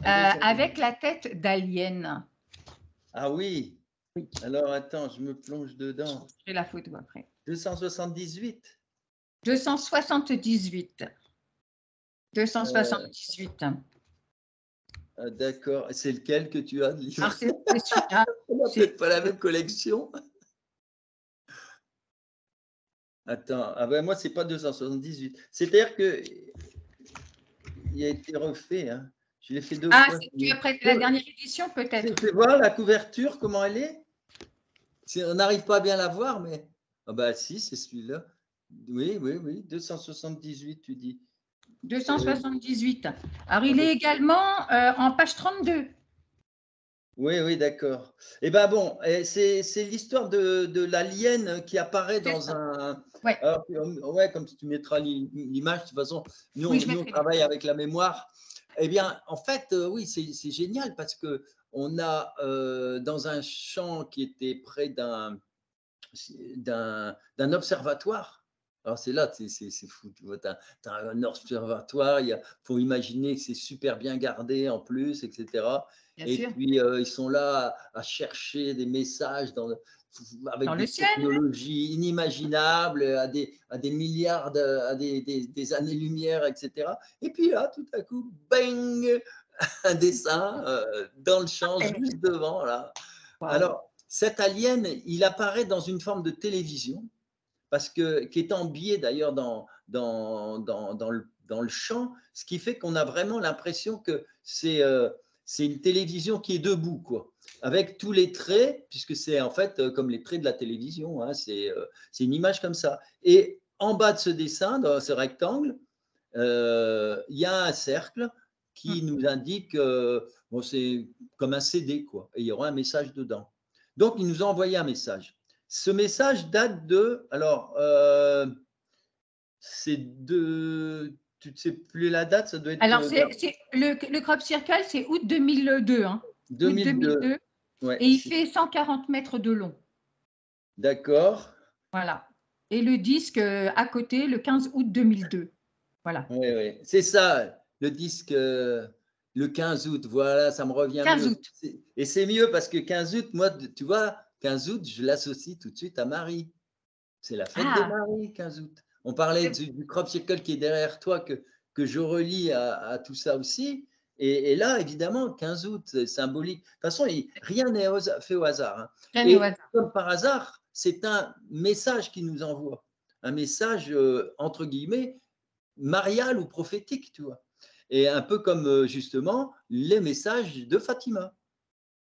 Avec la tête d'alien. Ah oui, Oui, alors attends, je me plonge dedans. j'ai la photo après. 278. 278. 278. D'accord, c'est lequel que tu as de livre? Alors, c'est celui-là. On n'a C'est peut-être pas la même collection. Attends, ah ben moi, c'est pas 278. C'est-à-dire que il a été refait, hein. Je l'ai fait deux Ah, fois. tu as pris la dernière édition, peut-être. Tu vois la couverture, comment elle est? On n'arrive pas à bien la voir, mais. Ah bah si, c'est celui-là. Oui, oui, oui, 278, tu dis. 278. Alors, Ah il bah, est également en page 32. oui, oui, d'accord. Et ben bon, c'est l'histoire de l'alien qui apparaît C'est dans ça. un. Ouais. Alors, ouais, comme tu mettras l'image, de toute façon, Oui, je nous on mettrai. travaille avec la mémoire. Eh bien, en fait, oui, c'est génial parce que on a dans un champ qui était près d'un observatoire. Alors c'est là, c'est fou, tu vois, tu as un observatoire, il faut imaginer que c'est super bien gardé en plus, etc. Bien Et sûr. puis ils sont là à chercher des messages Dans avec le des ciel. technologies inimaginables, à des milliards, à des années-lumière, etc. Et puis là, tout à coup, bang, un dessin dans le champ, juste devant, là. Waouh. Alors, cet alien, il apparaît dans une forme de télévision, qui est en biais d'ailleurs dans le champ, ce qui fait qu'on a vraiment l'impression que c'est une télévision qui est debout, quoi, avec tous les traits, puisque c'est en fait comme les traits de la télévision, hein, c'est une image comme ça. Et en bas de ce dessin, dans ce rectangle, il y a un cercle qui nous indique, bon, c'est comme un CD, quoi, et il y aura un message dedans. Donc, il nous a envoyé un message. Ce message date de, alors, c'est de… Tu ne sais plus la date, ça doit être Alors, le crop circle, c'est août 2002. Hein. Août 2002. 2002. Ouais, Et il fait 140 mètres de long. d'accord. Voilà. Et le disque à côté, le 15 août 2002. Voilà. Oui, oui. C'est ça, le disque, le 15 août. Voilà, ça me revient 15 mieux. août. Et c'est mieux parce que 15 août, moi, tu vois, 15 août, je l'associe tout de suite à Marie. C'est la fête des Ah, maris, 15 août. On parlait du crop circle qui est derrière toi, que je relie à tout ça aussi. Et là, évidemment, 15 août, c'est symbolique. De toute façon, rien n'est fait au hasard. Hein. jamais au Et hasard. comme par hasard, c'est un message qu'il nous envoie. Un message, entre guillemets, marial ou prophétique, tu vois. Et un peu comme, justement, les messages de Fatima.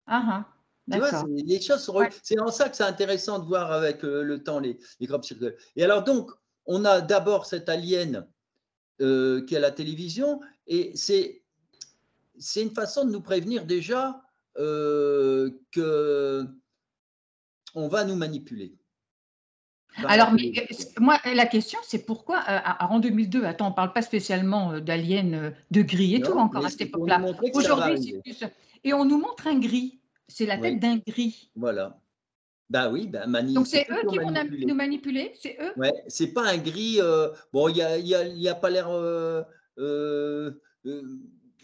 Ah, Tu vois, d'accord. les choses sont… Ouais. C'est en ça que c'est intéressant de voir avec le temps les crop circles. Et alors donc, on a d'abord cet alien qui est à la télévision, et c'est une façon de nous prévenir déjà que on va nous manipuler. Alors, mais, moi, la question, c'est pourquoi, en 2002, attends, on ne parle pas spécialement d'aliens de gris et tout Non, encore mais à cette c'est pour nous époque-là. montrer que ça va Aujourd'hui, c'est arriver. plus. Et on nous montre un gris. C'est la tête Oui, d'un gris. voilà. Ben oui, Donc, c'est c'est eux plutôt qui vont manipulé. nous manipuler, c'est eux. Ouais, c'est pas un gris. Bon, il a pas l'air.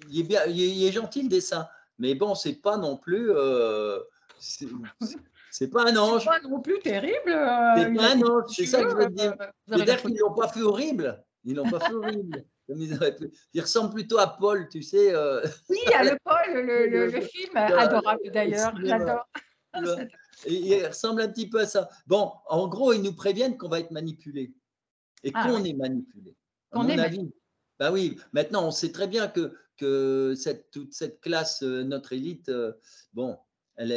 Il est bien, il est gentil le dessin, mais bon, c'est pas non plus. C'est pas un C'est ange. pas non plus terrible. C'est Il pas a un des ange. petits C'est ça que je veux cheveux. te dire. Vous aurez la C'est-à-dire qu'ils photo. l'ont pas fait horrible. Ils l'ont pas fait horrible. Comme ils auraient pu. Il ressemble plutôt à Paul, tu sais. Oui, il y a le Paul, le film, adorable d'ailleurs. J'adore. Et il ressemble un petit peu à ça. Bon, en gros, ils nous préviennent qu'on va être manipulé et Ah, qu'on ouais. est manipulé. À Qu'on mon est avis, bah oui, maintenant on sait très bien que toute cette classe, notre élite, bon, elle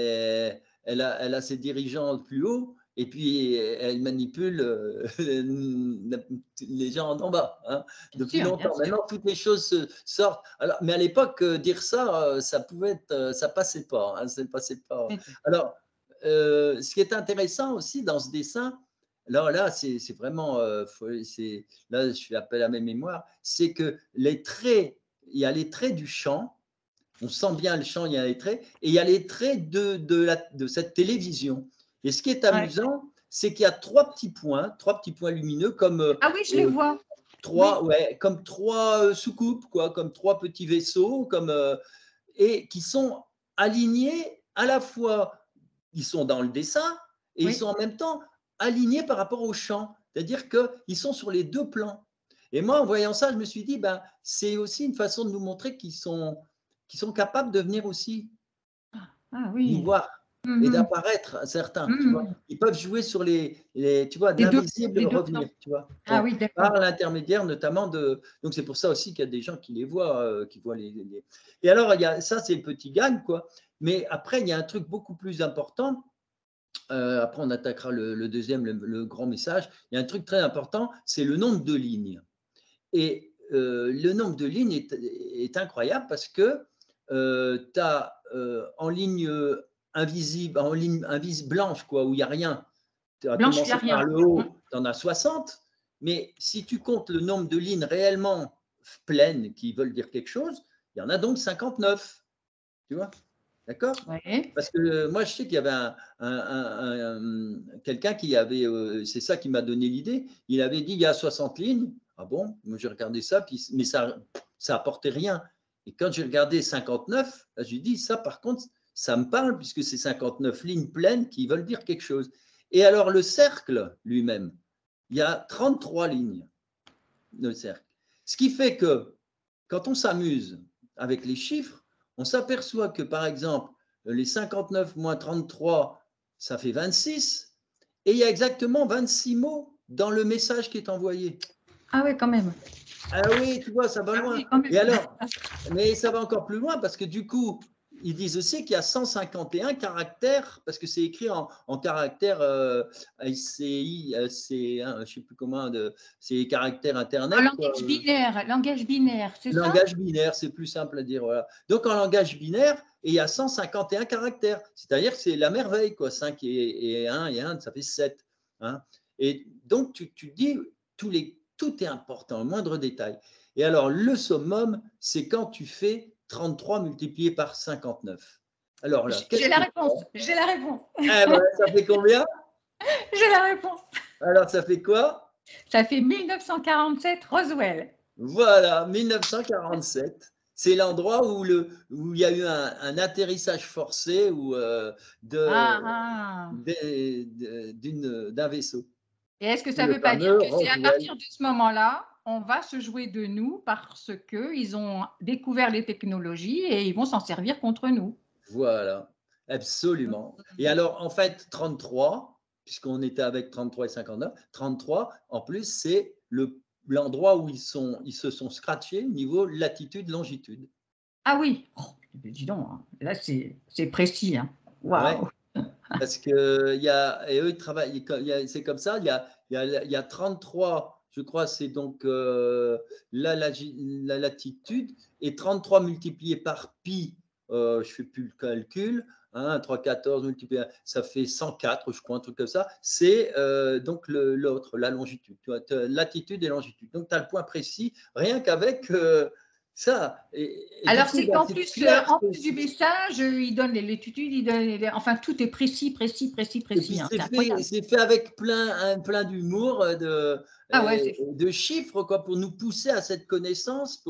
a ses dirigeants plus haut et puis elle manipule les gens en bas, hein, Bien depuis sûr, bien longtemps. sûr. Maintenant, toutes les choses sortent. Alors, mais à l'époque, dire ça, ça pouvait être, ça passait pas, hein, ça passait pas. Alors, ce qui est intéressant aussi dans ce dessin, là, c'est vraiment, là, je fais appel à mes mémoires, c'est que les traits, il y a les traits du champ, on sent bien le champ, il y a les traits, et il y a les traits de cette télévision. Et ce qui est Ouais. amusant, c'est qu'il y a trois petits points lumineux, comme Ah oui, je les vois. comme trois soucoupes, quoi, comme trois petits vaisseaux, et qui sont alignés à la fois, ils sont dans le dessin, et ils Oui. sont en même temps alignés par rapport au champ. C'est-à-dire qu'ils sont sur les deux plans. Et moi, en voyant ça, je me suis dit, ben, c'est aussi une façon de nous montrer qu'ils sont capables de venir aussi Ah nous oui. voir et d'apparaître, certains, tu vois. Ils peuvent jouer sur tu vois, de l'invisible les deux revenir, plans. tu vois. Ah oui, d'accord. Par l'intermédiaire notamment de… Donc, c'est pour ça aussi qu'il y a des gens qui les voient, qui voient Et alors, ça, c'est le petit gagne, quoi. Mais après, il y a un truc beaucoup plus important. Après, on attaquera le deuxième, le grand message. Il y a un truc très important, c'est le nombre de lignes. Et le nombre de lignes est incroyable parce que tu as en ligne invisible, blanche, quoi, où il n'y a rien. Tu as Blanche, il n'y a commencé par rien. le haut, tu en as 60, mais si tu comptes le nombre de lignes réellement pleines qui veulent dire quelque chose, il y en a donc 59. Tu vois? D'accord? Ouais. Parce que moi, je sais qu'il y avait quelqu'un qui avait, c'est ça qui m'a donné l'idée, il avait dit il y a 60 lignes. Ah bon? Moi, j'ai regardé ça, mais ça apportait rien. Et quand j'ai regardé 59, là, j'ai dit ça, par contre, ça me parle puisque c'est 59 lignes pleines qui veulent dire quelque chose. Et alors, le cercle lui-même, il y a 33 lignes, le cercle. Ce qui fait que quand on s'amuse avec les chiffres, on s'aperçoit que, par exemple, les 59 moins 33, ça fait 26. Et il y a exactement 26 mots dans le message qui est envoyé. Ah oui, quand même. Ah oui, tu vois, ça va loin. Oui, quand même. Et alors, mais ça va encore plus loin parce que du coup, ils disent aussi qu'il y a 151 caractères, parce que c'est écrit en caractères ICI, je ne sais plus comment, c'est caractères Internet. Langage binaire, c'est ça? Langage binaire, c'est plus simple à dire. Voilà. Donc, en langage binaire, et il y a 151 caractères. C'est-à-dire que c'est la merveille, quoi. 5 et 1, ça fait 7. Hein. Et donc, tu dis, tous les tout est important, le moindre détail. Et alors, le summum, c'est quand tu fais 33 multiplié par 59. Alors là, qu'est-ce J'ai la que réponse. J'ai la réponse. Eh ben, ça fait combien? J'ai la réponse. Alors, ça fait quoi? Ça fait 1947 Roswell. Voilà, 1947. C'est l'endroit où il y a eu un atterrissage forcé Ah, ah. d'un vaisseau. Et est-ce que C'est ça ne le veut pas dire fameux que c'est à Roswell. partir de ce moment-là, on va se jouer de nous parce qu'ils ont découvert les technologies et ils vont s'en servir contre nous? Voilà, absolument. Et alors, en fait, 33, puisqu'on était avec 33 et 59, 33, en plus, c'est l'endroit où ils se sont scratchés au niveau latitude, longitude. Ah oui, oh, dis donc, hein. Là c'est précis. Hein. Ouais, Waouh! parce que et eux, ils travaillent, c'est comme ça, il y a 33, je crois, c'est donc la latitude, et 33 multiplié par pi, je ne fais plus le calcul, hein, 3, 14 multiplié, ça fait 104, je crois, un truc comme ça, c'est donc l'autre, la longitude, tu vois, latitude et longitude. Donc, tu as le point précis, rien qu'avec ça. Et du Alors coup, c'est bah, qu'en c'est plus, clair. en plus du message, il donne les latitudes, il donne enfin tout est précis, précis, précis, Et puis précis. Hein. C'est incroyable. c'est fait avec plein d'humour, Ah ouais, c'est fou. de chiffres, quoi, pour nous pousser à cette connaissance.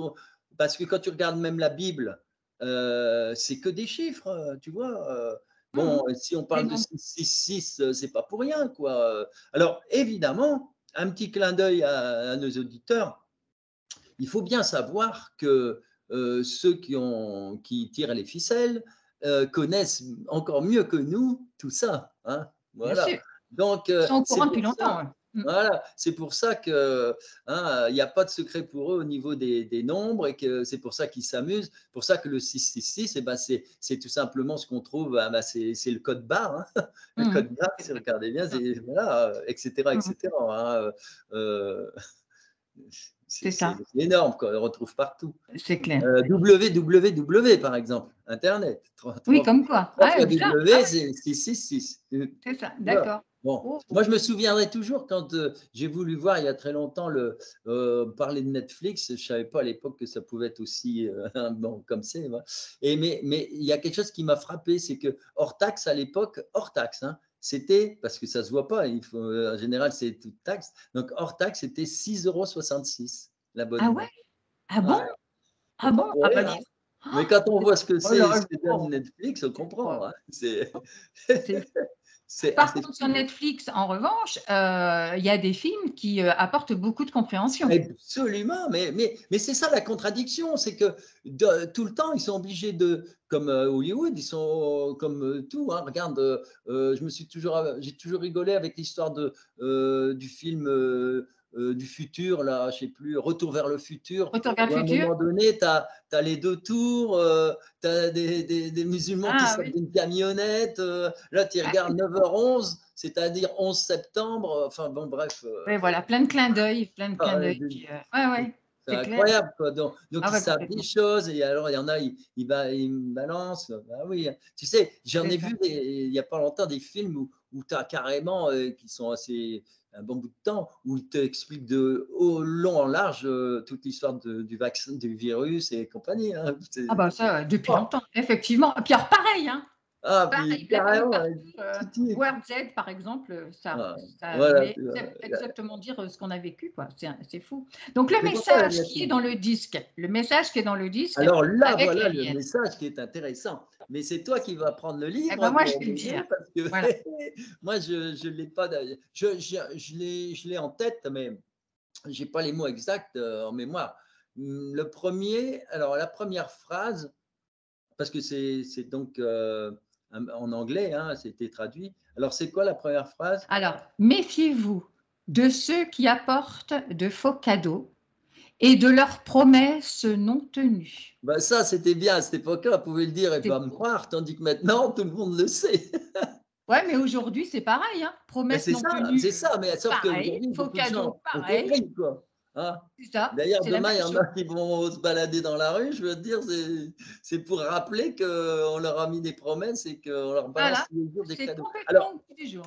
Parce que quand tu regardes même la Bible, c'est que des chiffres, tu vois. Bon, si on Les parle de nombres. 666, c'est pas pour rien, quoi. Alors, évidemment, un petit clin d'œil à nos auditeurs, il faut bien savoir que ceux qui tirent les ficelles connaissent encore mieux que nous tout ça. Hein, Bien voilà. sûr. Donc, Ils sont au c'est courant depuis pour longtemps. ça. Ouais. Voilà, c'est pour ça que il n'y a pas de secret pour eux au niveau des nombres, et que c'est pour ça qu'ils s'amusent. Pour ça que le 666, eh ben c'est tout simplement ce qu'on trouve, c'est le code barre. Hein. Le code barre, si vous regardez bien, voilà, etc., etc. Hein, euh, C'est c'est ça, énorme, quoi, on le retrouve partout. c'est clair. www, par exemple, Internet. Oui, comme quoi. 3 Ah, fois bizarre. W, c'est 666. C'est ça, Voilà. d'accord. Bon, Oh, moi oh. je me souviendrai toujours quand j'ai voulu voir il y a très longtemps parler de Netflix. Je ne savais pas à l'époque que ça pouvait être aussi bon, comme c'est. Voilà. Mais il y a quelque chose qui m'a frappé, c'est que hors taxe à l'époque, hors taxe, hein, c'était, parce que ça ne se voit pas, en général c'est toute taxe, donc hors taxe c'était 6,66 € Ah ouais? l'abonnement. Ah bon? Ouais, Ah c'est pas bon? pour Ah bah rien. dis Hein. Mais quand on voit ce que oh c'est, là ce là, que donne Netflix, on c'est comprend. pas Hein. C'est c'est c'est par assez contre, sur fou. Netflix, en revanche, il y a des films qui, apportent beaucoup de compréhension. Absolument, mais c'est ça la contradiction, c'est que tout le temps, ils sont obligés comme Hollywood, ils sont comme tout. Hein, regarde, j'ai toujours rigolé avec l'histoire du film du futur, là, je sais plus, Retour vers le futur, Retour vers le où à un futur? moment donné, tu as les deux tours, tu as des musulmans qui Ah sortent oui. d'une camionnette, là, tu Ah regardes oui. 9h11, c'est-à-dire 11 septembre, enfin bon, bref. Ouais, voilà, plein de clins d'œil, plein de clins d'œil qui, ouais, ouais, C'est c'est clair. incroyable, quoi. Donc Ah ils ouais, savent des complètement. choses, et alors il y en a, ils me balancent. Bah oui, tu sais, j'en C'est ai ça. vu il n'y a pas longtemps des films où tu as carrément, qui sont assez un bon bout de temps, où ils t'expliquent de haut, long en large toute l'histoire du vaccin, du virus et compagnie. Hein. Ah bah ça, depuis Oh, longtemps, effectivement. Et puis alors pareil, hein, ah, puis pareil, même carrément, partout, Titi. World Z par exemple, Ah, ça voilà, voulait tu vois. exactement dire, ce qu'on a vécu, quoi. C'est fou. Donc le C'est pour ça, message qui est dans le message qui est dans le disque alors là, avec voilà le l'alien. message qui est intéressant. Mais c'est toi qui vas prendre le Eh livre ben moi je pour vais le m'aider, dire. parce que Voilà. moi, je ne l'ai pas. Je l'ai en tête, mais je n'ai pas les mots exacts en mémoire. Le premier, alors la première phrase, parce que c'est donc en anglais, hein, c'était traduit. Alors, c'est quoi la première phrase? Alors, méfiez-vous de ceux qui apportent de faux cadeaux et de leurs promesses non tenues. Ben, ça, c'était bien à cette époque-là, on pouvait le dire et C'est pas me croire, tandis que maintenant, tout le monde le sait. Ouais, mais aujourd'hui, c'est pareil, hein. Ben, Promesses non tenues, c'est ça, mais sauf pareil. qu'aujourd'hui, Faux beaucoup de cadeaux, gens ont pareil. compris, quoi. Hein. C'est ça, D'ailleurs, c'est la demain, il même y en chose. a qui vont se balader dans la rue, je veux dire, c'est pour rappeler qu'on leur a mis des promesses et qu'on leur balance Voilà, tous les jours des c'est cadeaux. complètement tous les jours.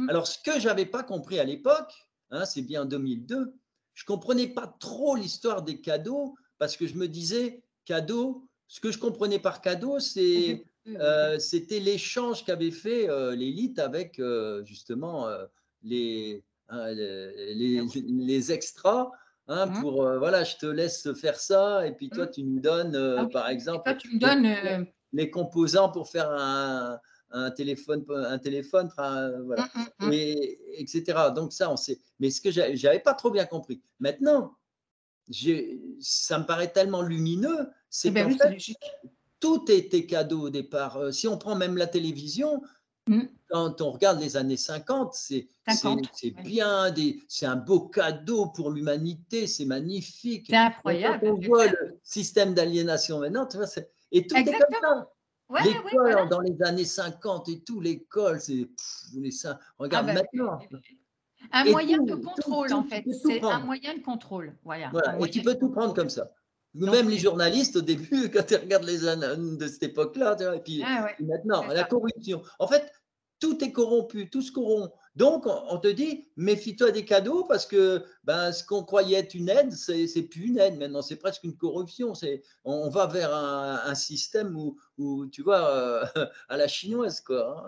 Alors ce que je n'avais pas compris à l'époque, hein, c'est bien en 2002, je ne comprenais pas trop l'histoire des cadeaux parce que je me disais, cadeau, ce que je comprenais par cadeau, c'était l'échange qu'avait fait l'élite avec justement hein, les extras. Hein, pour voilà, je te laisse faire ça et puis toi tu nous donnes Ah oui. par Et toi, exemple tu me donnes. les composants pour faire un téléphone, voilà, et, etc. Donc ça, on sait. Mais ce que j'avais pas trop bien compris. Maintenant, ça me paraît tellement lumineux, Eh c'est bien qu'en oui, c'est fait, logique. tout était cadeau au départ. Si on prend même la télévision, quand on regarde les années 50, c'est 50. bien, c'est un beau cadeau pour l'humanité, c'est magnifique. C'est Donc, quand incroyable, on c'est voit clair. le système d'aliénation maintenant, tu vois, et tout est comme Exactement. ça. Ouais, ouais, L'école voilà. dans les années 50 et tout, l'école, c'est Ah regarde ben, maintenant. un Et moyen de tout, contrôle, en tu fait. peux tout C'est un prendre. moyen de contrôle. Voilà, un Voilà, et tu moyen de peux tout prendre contrôle. comme ça. Donc, Même les journalistes, au début, quand tu regardes les années de cette époque-là, et puis ah ouais, maintenant, c'est la ça. corruption. En fait, tout est corrompu, tout se corrompt. Donc, on te dit, méfie-toi des cadeaux parce que ben, ce qu'on croyait être une aide, c'est plus une aide maintenant, c'est presque une corruption. On va vers un système où, tu vois, à la chinoise, quoi.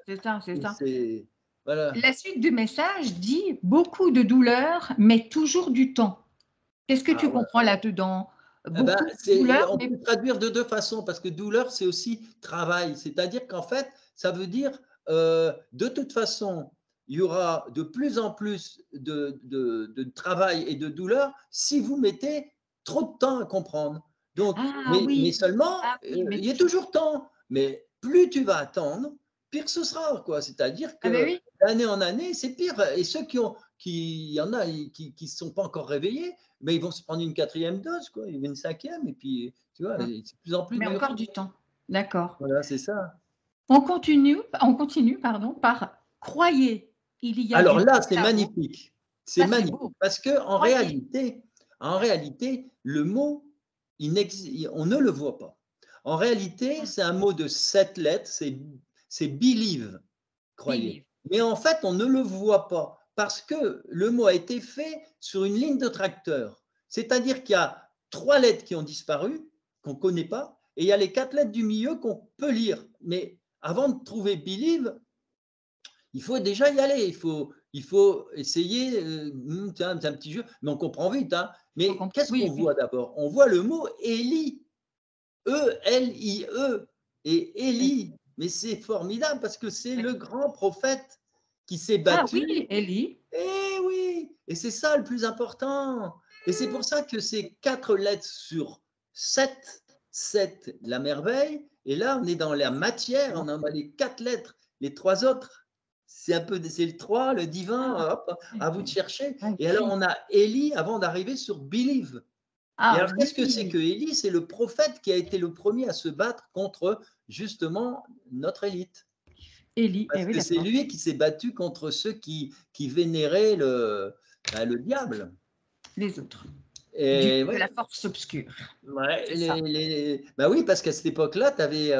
C'est ça, c'est ça. Voilà. La suite du message dit beaucoup de douleur, mais toujours du temps. Qu'est-ce que Ah tu ouais. comprends là-dedans? Eh ben, Beaucoup de douleur, on mais peut traduire de deux façons parce que douleur, c'est aussi travail. C'est-à-dire qu'en fait, ça veut dire de toute façon, il y aura de plus en plus de travail et de douleur si vous mettez trop de temps à comprendre. Donc, ah mais oui, seulement, ah oui, mais il y a toujours. toujours temps. Mais plus tu vas attendre, pire ce sera, quoi. C'est-à-dire Ah ben que oui, d'année en année, c'est pire. Et ceux il y en a qui ne sont pas encore réveillés, mais ils vont se prendre une quatrième dose, quoi, une cinquième, et puis, tu vois, c'est de plus en plus mais dur. encore du temps. D'accord. Voilà, c'est ça. On continue, pardon, par croyez, il y a Alors du là, bon c'est là-haut. magnifique. C'est Ça, c'est beau. magnifique parce que Croyez. en réalité, le mot, on ne le voit pas. En réalité, c'est un mot de 7 lettres, c'est believe, croyez. Believe. Mais en fait, on ne le voit pas parce que le mot a été fait sur une ligne de tracteur. C'est-à-dire qu'il y a 3 lettres qui ont disparu, qu'on ne connaît pas, et il y a les 4 lettres du milieu qu'on peut lire. Mais avant de trouver believe, il faut déjà y aller. Il faut essayer. C'est un petit jeu, mais on comprend vite. Hein. Mais qu'est-ce qu'on Oui, oui. voit d'abord? On voit le mot Élie. E-L-I-E. Et Élie. Mais c'est formidable parce que c'est le grand prophète qui s'est Ah battu. oui, Ellie. Eh oui. Et c'est ça le plus important. Et c'est pour ça que c'est 4 lettres sur 7. 7, la merveille. Et là, on est dans la matière. On a les 4 lettres. Les 3 autres, c'est le 3, le divin, Ah, hop, à vous de chercher. Et alors, magnifique. on a Élie avant d'arriver sur Believe. Et Ah alors, qu'est-ce que c'est oui, que Élie? C'est le prophète qui a été le premier à se battre contre justement notre élite. Ellie. Eh Parce oui, que c'est d'accord. lui qui s'est battu contre ceux qui vénéraient le diable. Les autres. Et De ouais, la force obscure. ouais, C'est ça. bah oui, parce qu'à cette époque-là, tu avais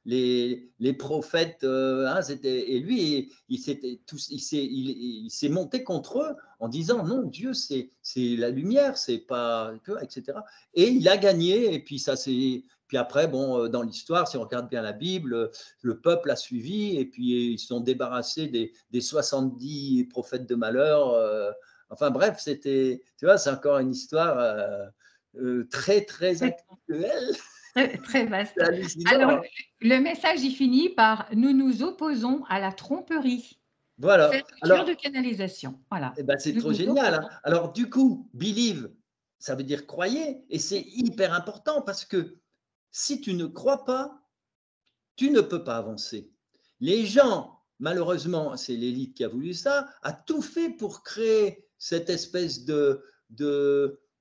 les prophètes, hein, et lui, il s'est monté contre eux en disant non, Dieu, c'est la lumière, c'est pas, etc. Et il a gagné, et puis puis après, bon, dans l'histoire, si on regarde bien la Bible, le peuple a suivi, et puis ils se sont débarrassés des 70 prophètes de malheur. Enfin bref, tu vois, c'est encore une histoire. Très, très C'est actuel. très, très vaste. C'est Alors, hallucinant. Hein. le message y finit par nous nous opposons à la tromperie. Voilà. Fermeture de Alors, canalisation. Voilà. eh ben, c'est Nous trop nous génial. Hein. opposons. Alors, du coup, believe, ça veut dire croyez. Et c'est hyper important parce que si tu ne crois pas, tu ne peux pas avancer. Les gens, malheureusement, c'est l'élite qui a voulu ça, a tout fait pour créer cette espèce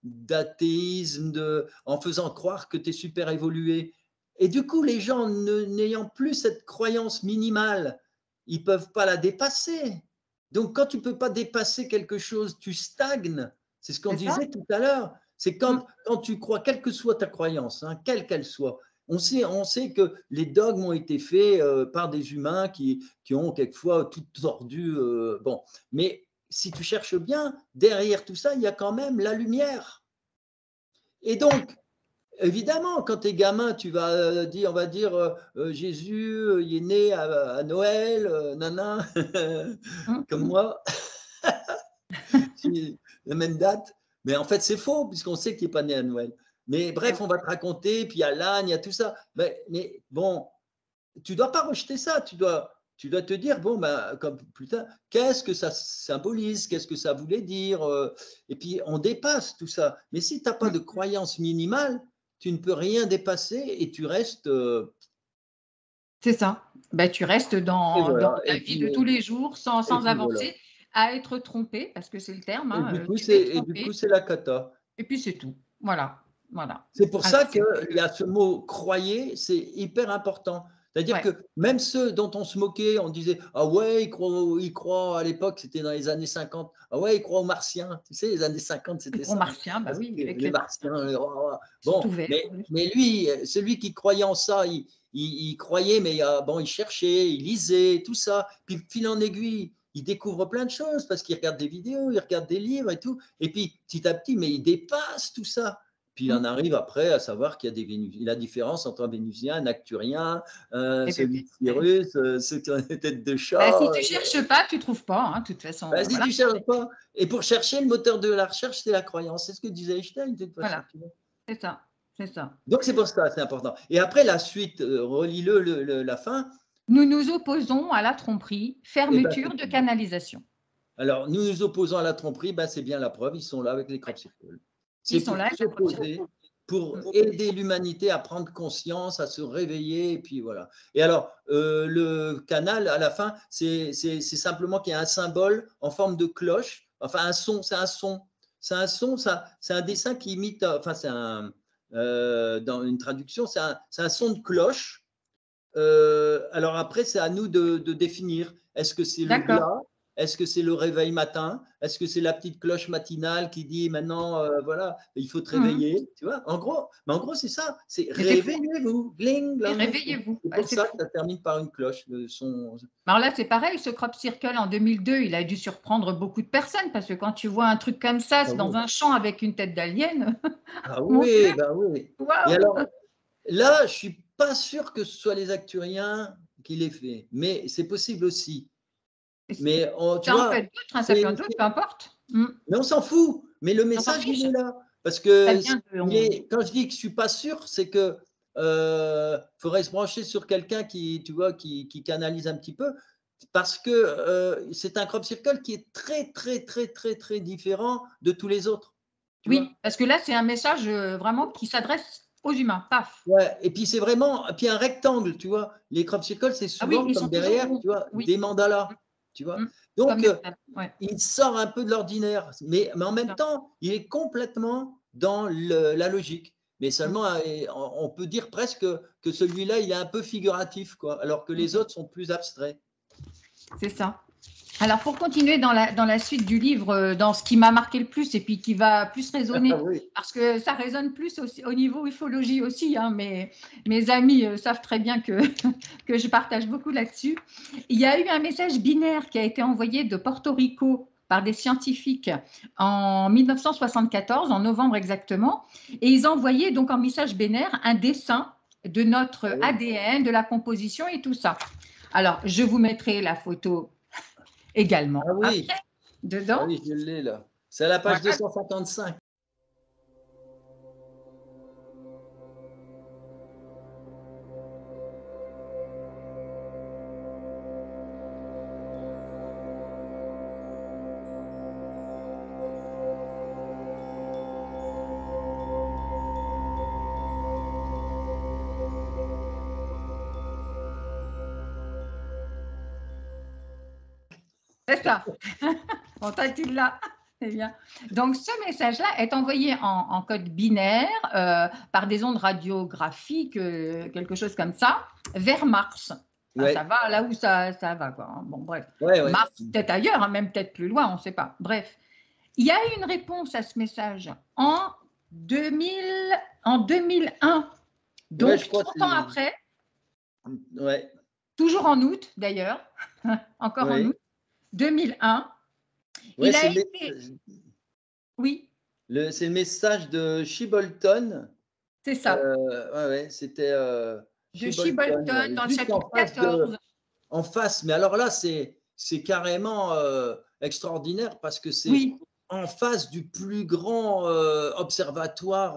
d'athéisme en faisant croire que tu es super évolué. Et du coup, les gens n'ayant plus cette croyance minimale, ils ne peuvent pas la dépasser. Donc, quand tu ne peux pas dépasser quelque chose, tu stagnes. C'est ce qu'on C'est ça? disait tout à l'heure. C'est Mm. quand tu crois, quelle que soit ta croyance, hein, quelle qu'elle soit, on sait que les dogmes ont été faits par des humains qui ont quelquefois tout tordu. Bon, mais si tu cherches bien, derrière tout ça, il y a quand même la lumière. Et donc, évidemment, quand tu es gamin, tu vas dire, on va dire, Jésus, il est né à Noël, nana, comme moi, la même date. Mais en fait, c'est faux, puisqu'on sait qu'il n'est pas né à Noël. Mais bref, on va te raconter, puis il y a l'âne, il y a tout ça. Mais bon, tu ne dois pas rejeter ça. Tu dois te dire, bon, ben, comme plus tard, qu'est-ce que ça symbolise, qu'est-ce que ça voulait dire. Et puis, on dépasse tout ça. Mais si tu n'as pas de croyance minimale, tu ne peux rien dépasser et tu restes. C'est ça. Ben, tu restes dans voilà. ta vie de tous les jours sans avancer, voilà. à être trompé, parce que c'est le terme. Et Hein, du coup, c'est la cata. Et puis, c'est tout. Voilà. C'est pour ça qu'il y a ce mot « croyez », c'est hyper important. C'est-à-dire que même ceux dont on se moquait, on disait « Ah ouais, ils croient à l'époque, c'était dans les années 50. Ah ouais, ils croient aux martiens. » Tu sais, les années 50, c'était ça. Aux martiens, bah oui. Les martiens. Bon, mais lui, celui qui croyait en ça, il croyait, mais bon, il cherchait, il lisait, tout ça. Puis, fil en aiguille, il découvre plein de choses parce qu'il regarde des vidéos, il regarde des livres et tout. Et puis, petit à petit, mais il dépasse tout ça. Puis il en arrive après à savoir qu'il y a la différence entre un Vénusien, un Acturien, celui de Cyrus, ceux qui ont des têtes de chat. Bah, si tu ne cherches pas, tu ne trouves pas, hein, de toute façon. Bah, si tu ne cherches pas. Et pour chercher, le moteur de la recherche, c'est la croyance. C'est ce que disait Einstein. Voilà, c'est ça. Donc c'est pour ça, c'est important. Et après, la suite, relis-le, la fin. Nous nous opposons à la tromperie, fermeture de canalisation. Alors, nous nous opposons à la tromperie, c'est bien la preuve, ils sont là avec les crop circles. Ils sont là pour aider l'humanité à prendre conscience, à se réveiller, et puis voilà. Et alors, le canal, à la fin, c'est simplement qu'il y a un symbole en forme de cloche, enfin un son, c'est un son. C'est un dessin qui imite, enfin c'est dans une traduction, c'est un son de cloche. Alors après, c'est à nous de définir. Est-ce que c'est le glas? Est-ce que c'est le réveil matin? Est-ce que c'est la petite cloche matinale qui dit maintenant, voilà, il faut te réveiller? Tu vois, en gros, c'est ça. C'est réveillez-vous, gling, gling. Réveillez-vous. C'est pour ça que ça termine par une cloche. Alors là, c'est pareil. Ce crop circle en 2002, il a dû surprendre beaucoup de personnes parce que quand tu vois un truc comme ça, c'est dans un champ avec une tête d'alien. Ah oui, oui. Wow. Et alors, là, je ne suis pas sûr que ce soit les Acturiens qui l'aient fait, mais c'est possible aussi. Mais tu vois, ça peut être d'autres, peu importe. Mais on s'en fout. Mais le message, il est là. Parce que quand je dis que je ne suis pas sûr, c'est que faudrait se brancher sur quelqu'un qui canalise un petit peu. Parce que c'est un crop circle qui est très, très, très, très, très différent de tous les autres. Oui, parce que là, c'est un message vraiment qui s'adresse aux humains. Paf. Ouais, et puis c'est vraiment un rectangle, tu vois. Les crop circles, c'est souvent comme derrière, tu vois, des mandalas. Tu vois. Donc, il sort un peu de l'ordinaire, mais en même temps, il est complètement dans la logique. Mais seulement, on peut dire presque que celui-là, il est un peu figuratif, quoi, alors que les autres sont plus abstraits. C'est ça. Alors, pour continuer dans la suite du livre, dans ce qui m'a marqué le plus et puis qui va plus résonner, parce que ça résonne plus aussi, au niveau ufologie aussi, hein, mes amis savent très bien que je partage beaucoup là-dessus. Il y a eu un message binaire qui a été envoyé de Porto Rico par des scientifiques en 1974, en novembre exactement, et ils envoyaient donc en message binaire un dessin de notre ADN, de la composition et tout ça. Alors, je vous mettrai la photo également. Ah oui, après, dedans. Ah oui, je l'ai là. C'est à la page 255. C'est ça. Bon, toi, tu l'as. C'est bien. Donc, ce message-là est envoyé en code binaire par des ondes radiographiques, quelque chose comme ça, vers Mars. Enfin, ça va là où ça va, quoi. Bon, bref. Mars, peut-être ailleurs, hein, même peut-être plus loin, on ne sait pas. Bref. Il y a eu une réponse à ce message en 2001. Donc, 30 ans après. Toujours en août, d'ailleurs. Encore en août. 2001, Ouais, Il a c'est été, oui, c'est le message de Shibolton. c'est ça, Ouais, ouais, c'était de Shibolton, Shibolton dans le juste chapitre 14. en face. Mais alors là, c'est carrément extraordinaire parce que c'est Oui, en face du plus grand observatoire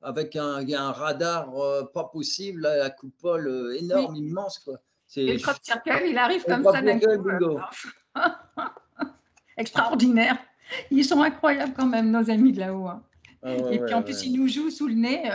avec il y a un radar pas possible, là, la coupole oui. énorme, immense, quoi. Et C'est le crop circle, il arrive le comme Crop ça d'un Circle, coup. bingo. Extraordinaire. Ils sont incroyables quand même, nos amis de là-haut, hein. Ah, ouais, Et puis ouais, en plus, ouais. ils nous jouent sous le nez,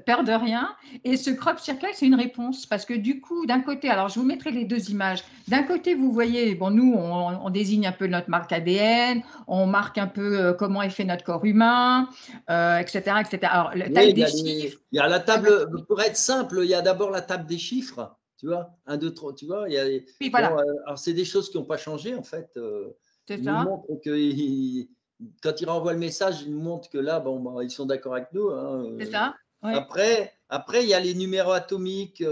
peur de rien. Et ce crop circle, c'est une réponse parce que du coup, d'un côté, alors je vous mettrai les deux images. D'un côté, vous voyez, bon, nous, on désigne un peu notre marque ADN, on marque un peu comment est fait notre corps humain, etc., etc. Alors, la Oui, taille des chiffres, il y a la table, pour être simple, il y a d'abord la table des chiffres, tu vois, 1, 2, 3, tu vois. oui, Bon, voilà, alors c'est des choses qui n'ont pas changé en fait. c'est Ils nous ça. montrent que quand ils renvoient le message, ils nous montrent que là, bon, bah, ils sont d'accord avec nous, hein. C'est ça. Oui. Après, il y a les numéros atomiques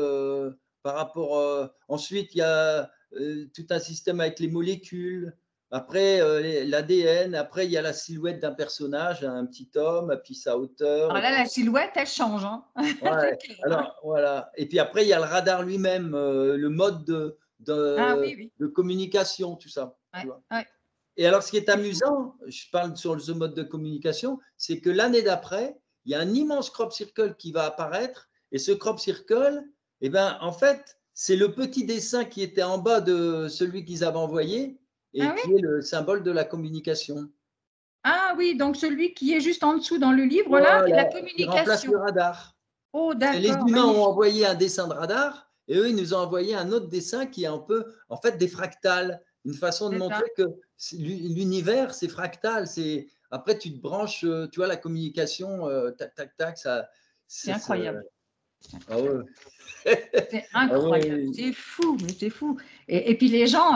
par rapport. Ensuite, il y a tout un système avec les molécules. Après, l'ADN. Après, il y a la silhouette d'un personnage, un petit homme, puis sa hauteur. Alors là, la silhouette, elle change, hein. Ouais. C'est clair, hein. Alors, voilà. Et puis après, il y a le radar lui-même, le mode Ah oui, oui. de communication, tout ça. Tu Ouais, vois. ouais. Et alors, ce qui est C'est fou. amusant, je parle sur ce mode de communication, c'est que l'année d'après, il y a un immense crop circle qui va apparaître. Et ce crop circle, eh ben, en fait, c'est le petit dessin qui était en bas de celui qu'ils avaient envoyé Ah et oui? qui est le symbole de la communication. Ah oui, donc celui qui est juste en dessous dans le livre, là, la Voilà, qui remplace communication. le radar. Oh, Les d'accord, humains ont magnifique. envoyé un dessin de radar et eux, ils nous ont envoyé un autre dessin qui est un peu, en fait, des fractales. Une façon de C'est ça. montrer que l'univers, c'est fractal. Après, tu te branches, tu vois, la communication, tac, tac, tac, C'est ça incroyable. ah ouais. C'est Ah incroyable. ouais. C'est fou, mais c'est fou. Et puis les gens,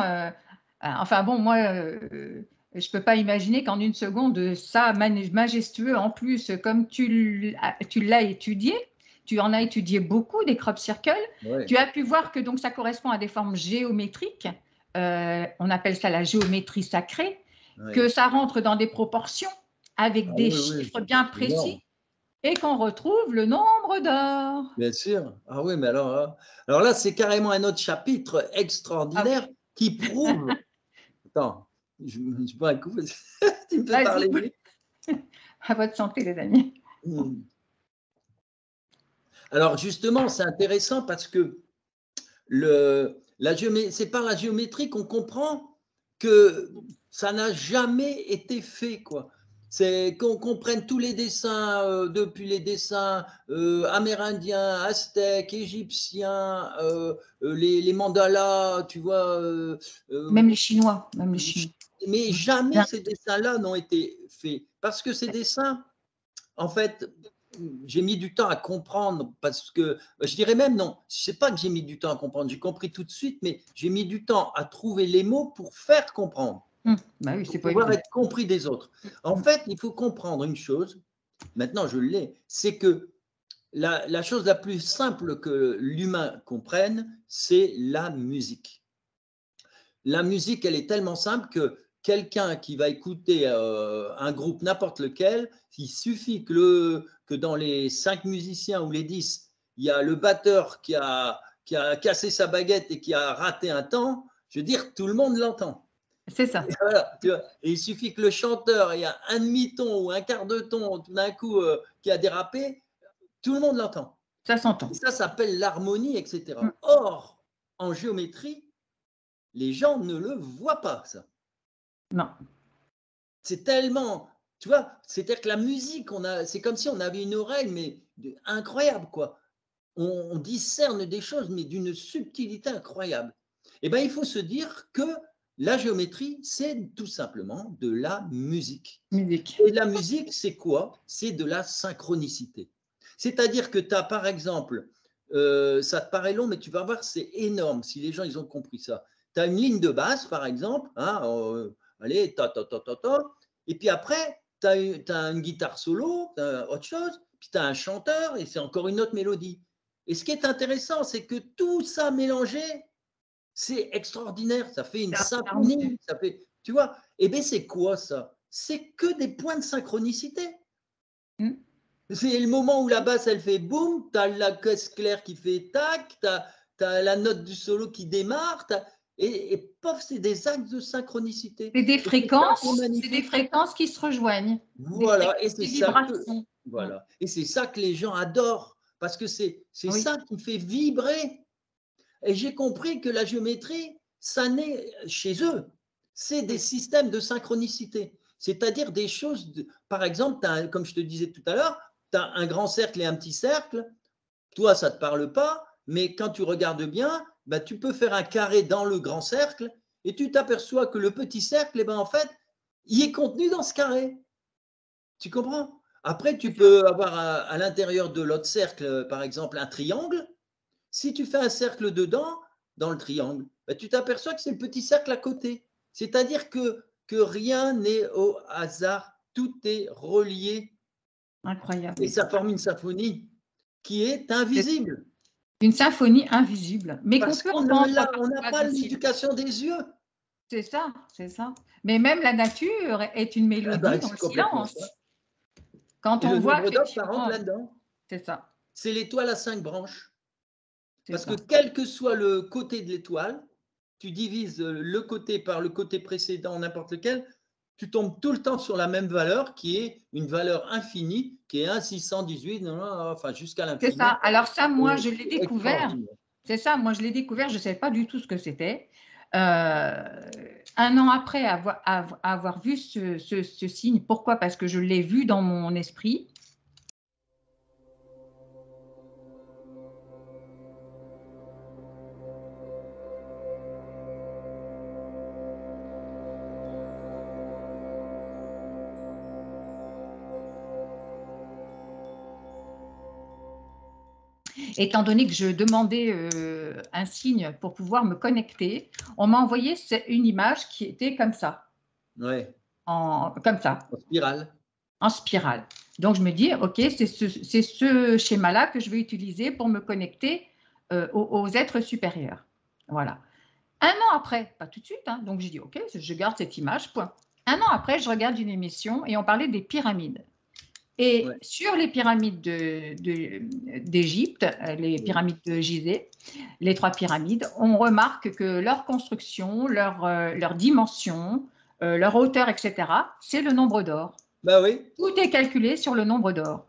enfin bon, moi, je ne peux pas imaginer qu'en une seconde, ça, majestueux, en plus, comme tu l'as étudié, tu en as étudié beaucoup des crop circles, Ouais, tu as pu voir que donc ça correspond à des formes géométriques, on appelle ça la géométrie sacrée, que ouais. ça rentre dans des proportions Ah avec des oui, oui, chiffres bien c'est énorme. précis et qu'on retrouve le nombre d'or. Bien sûr. Ah oui, mais alors là, c'est carrément un autre chapitre Ah extraordinaire oui, qui prouve. Attends, je prends un coup parce que tu me fais vas-y. parler vite. À votre santé, les amis. Hmm. Alors justement, c'est intéressant parce que c'est par la géométrie qu'on comprend que ça n'a jamais été fait, quoi. C'est qu'on comprenne tous les dessins, depuis les dessins amérindiens, aztèques, égyptiens, les mandalas, tu vois. Même les Chinois, même les Chinois. Mais jamais ces dessins-là n'ont été faits. Parce que ces dessins, en fait, j'ai mis du temps à comprendre parce que je dirais même non, c'est pas que j'ai mis du temps à comprendre, j'ai compris tout de suite, mais j'ai mis du temps à trouver les mots pour faire comprendre, Bah oui, pour c'est pas pouvoir évident. être compris des autres. En fait, il faut comprendre une chose, maintenant je l'ai, c'est que la chose la plus simple que l'humain comprenne, c'est la musique. La musique, elle est tellement simple que quelqu'un qui va écouter un groupe n'importe lequel, il suffit que dans les 5 musiciens ou les 10, il y a le batteur qui a cassé sa baguette et qui a raté un temps, je veux dire, tout le monde l'entend. C'est ça. Et, voilà, tu vois. Et il suffit que le chanteur, il y a un demi-ton ou un quart de ton tout d'un coup qui a dérapé, tout le monde l'entend. Ça Et s'entend. ça s'appelle l'harmonie, etc. Or, en géométrie, les gens ne le voient pas, ça. Non. C'est tellement, tu vois, c'est-à-dire que la musique, c'est comme si on avait une oreille, mais incroyable, quoi. On discerne des choses, mais d'une subtilité incroyable. Eh bien, il faut se dire que la géométrie, c'est tout simplement de la musique. Musique. Et la musique, c'est quoi? C'est de la synchronicité. C'est-à-dire que tu as, par exemple, ça te paraît long, mais tu vas voir, c'est énorme si les gens ils ont compris ça. Tu as une ligne de basse, par exemple, hein, allez, ta, ta, ta, ta, ta, et puis après, tu as, une guitare solo, autre chose, puis tu as un chanteur, et c'est encore une autre mélodie. Et ce qui est intéressant, c'est que tout ça mélangé, c'est extraordinaire, ça fait une symphonie, ça fait Tu vois? Eh bien, c'est quoi ça? C'est que des points de synchronicité. Mm. C'est le moment où la basse, elle fait boum, tu as la caisse claire qui fait tac, tu as la note du solo qui démarre, et pof, c'est des axes de synchronicité. C'est des Et c'est ça qui est c'est des magnifique. fréquences qui se rejoignent, Voilà, et c'est des ça vibrations. voilà, et c'est ça que les gens adorent, parce que c'est Oui, ça qui fait vibrer. Et j'ai compris que la géométrie, ça naît chez eux. C'est des oui, systèmes de synchronicité. C'est-à-dire des choses, par exemple, comme je te disais tout à l'heure, tu as un grand cercle et un petit cercle. Toi, ça ne te parle pas, mais quand tu regardes bien, bah, tu peux faire un carré dans le grand cercle et tu t'aperçois que le petit cercle, eh ben, en fait, il est contenu dans ce carré. Tu comprends? Après, tu c'est ça. peux avoir à l'intérieur de l'autre cercle, par exemple, un triangle. Si tu fais un cercle dedans, dans le triangle, bah, tu t'aperçois que c'est le petit cercle à côté. C'est-à-dire que rien n'est au hasard, tout est relié Incroyable, et oui. ça forme une symphonie qui est invisible Une symphonie invisible, mais qu'on parce peut qu'on entendre n'a parfois pas dans le silence. l'éducation des yeux. C'est ça, c'est ça. Mais même la nature est une Ah mélodie bah, dans c'est le complètement silence. ça. Quand Et on le voit nombre d'or, ça rentre effectivement, là-dedans. c'est ça, C'est l'étoile à 5 branches. c'est Parce que ça. quel que soit le côté de l'étoile, tu divises le côté par le côté précédent, n'importe lequel, tu tombes tout le temps sur la même valeur qui est une valeur infinie, qui est 1,618, enfin jusqu'à C'est ça. l'infini. Alors ça, moi, Et je l'ai découvert. extraordinaire. C'est ça, moi, je l'ai découvert, je ne savais pas du tout ce que c'était. Un an après avoir vu ce signe, pourquoi? Parce que je l'ai vu dans mon esprit. Étant donné que je demandais un signe pour pouvoir me connecter, on m'a envoyé une image qui était comme ça, Ouais, comme ça, en spirale. en spirale. Donc je me dis, ok, c'est ce schéma-là que je vais utiliser pour me connecter aux êtres supérieurs. Voilà. Un an après, pas tout de suite, hein, donc j'ai dit, ok, je garde cette image, point. Un an après, je regarde une émission et on parlait des pyramides. Et Ouais, sur les pyramides d'Égypte, les oui. pyramides de Gizeh, les 3 pyramides, on remarque que leur construction, leur dimension, leur hauteur, etc., c'est le nombre d'or. Bah oui, Tout est calculé sur le nombre d'or.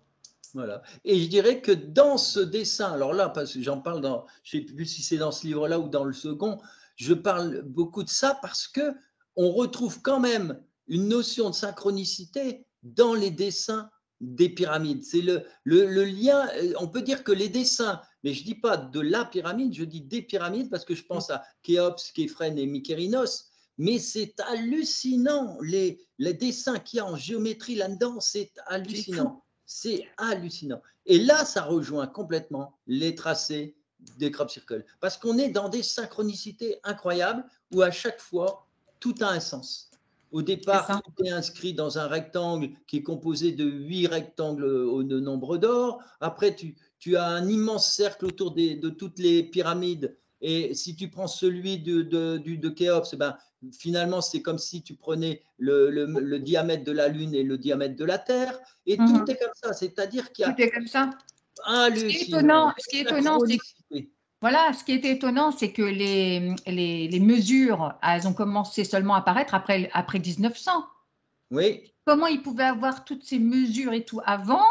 voilà. Et je dirais que dans ce dessin, alors là, parce que j'en parle dans, je ne sais plus si c'est dans ce livre-là ou dans le second, je parle beaucoup de ça parce que on retrouve quand même une notion de synchronicité dans les dessins des pyramides. C'est le lien, on peut dire que les dessins, mais je ne dis pas de la pyramide, je dis des pyramides parce que je pense à Khéops, Képhren et Mykérinos, mais c'est hallucinant, les dessins qu'il y a en géométrie là-dedans, c'est C'est hallucinant. fou. C'est hallucinant. Et là, ça rejoint complètement les tracés des crop circles. Parce qu'on est dans des synchronicités incroyables où à chaque fois, tout a un sens. Au C'est départ, ça. tout est inscrit dans un rectangle qui est composé de 8 rectangles au nombre d'or. Après, tu as un immense cercle autour de toutes les pyramides. Et si tu prends celui de Khéops, ben, finalement, c'est comme si tu prenais le diamètre de la Lune et le diamètre de la Terre. Et tout Mhm. est comme ça, c'est-à-dire qu'il y Tout a est comme ça. hallucinant, Ce qui est étonnant, c'est synchronicité. voilà, ce qui était étonnant, c'est que les mesures, elles ont commencé seulement à apparaître après 1900. Oui, Comment ils pouvaient avoir toutes ces mesures et tout avant,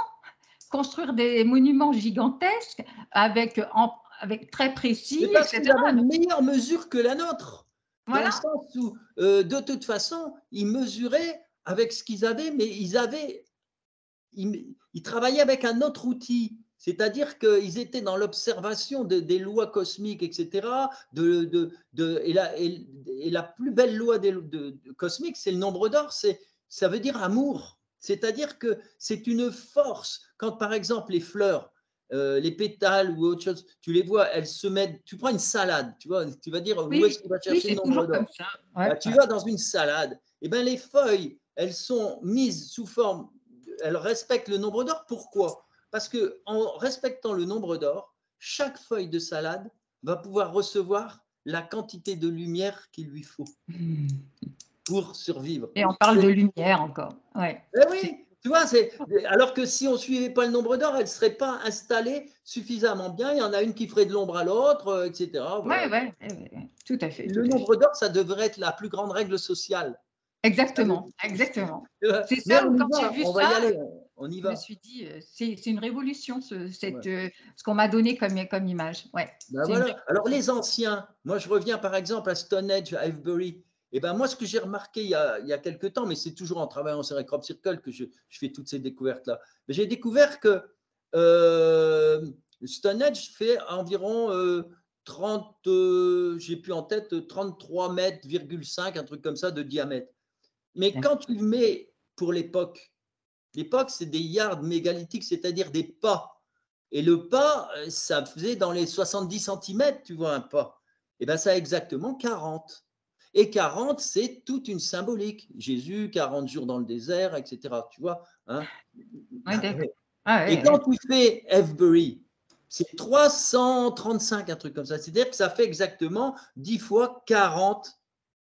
construire des monuments gigantesques avec très précis, mais parce qu'ils etc. avaient une Donc, meilleure mesure que la nôtre, dans le voilà, sens où, de toute façon, ils mesuraient avec ce qu'ils avaient, mais ils travaillaient avec un autre outil. C'est-à-dire qu'ils étaient dans l'observation des lois cosmiques, etc. Et la plus belle loi cosmique, c'est le nombre d'or, ça veut dire amour. C'est-à-dire que c'est une force. Quand, par exemple, les fleurs, les pétales ou autre chose, tu les vois, elles se mettent. Tu prends une salade, tu vois, tu vas dire où est-ce oui, qu'on va oui, chercher le c'est nombre toujours comme d'or. ça. Ouais, Bah, tu ouais. vas dans une salade, et ben les feuilles, elles sont mises sous forme, elles respectent le nombre d'or. Pourquoi? Parce que en respectant le nombre d'or, chaque feuille de salade va pouvoir recevoir la quantité de lumière qu'il lui faut. Hmm. pour survivre. Et on parle de lumière encore. Ouais. Eh oui, tu vois, alors que si on ne suivait pas le nombre d'heures, elle ne serait pas installée suffisamment bien. Il y en a une qui ferait de l'ombre à l'autre, etc. Voilà. Ouais, tout à fait. Le nombre d'heures, ça devrait être la plus grande règle sociale. Exactement, exactement. C'est Mais ça, on y quand j'ai va, vu on va y ça, aller, on y je me va. suis dit, c'est une révolution, ce qu'on m'a donné comme image. Ouais, Ben c'est une voilà. Alors révolution. les anciens, moi je reviens par exemple à Stonehenge, à Avebury. Et ben moi ce que j'ai remarqué il y a quelques temps, mais c'est toujours en travaillant sur les Crop Circle que je fais toutes ces découvertes-là. J'ai découvert que Stonehenge fait environ 30, j'ai plus en tête, 33 mètres, 5, un truc comme ça de diamètre. Mais quand tu mets pour l'époque c'est des yards mégalithiques, c'est-à-dire des pas. Et le pas, ça faisait dans les 70 cm, tu vois, un pas. Et bien, ça a exactement 40. Et 40, c'est toute une symbolique. Jésus, 40 jours dans le désert, etc. Tu vois, hein. Ouais, d'accord. Ah, Et ouais, quand tu fais Avebury, c'est 335, un truc comme ça. C'est-à-dire que ça fait exactement 10 fois 40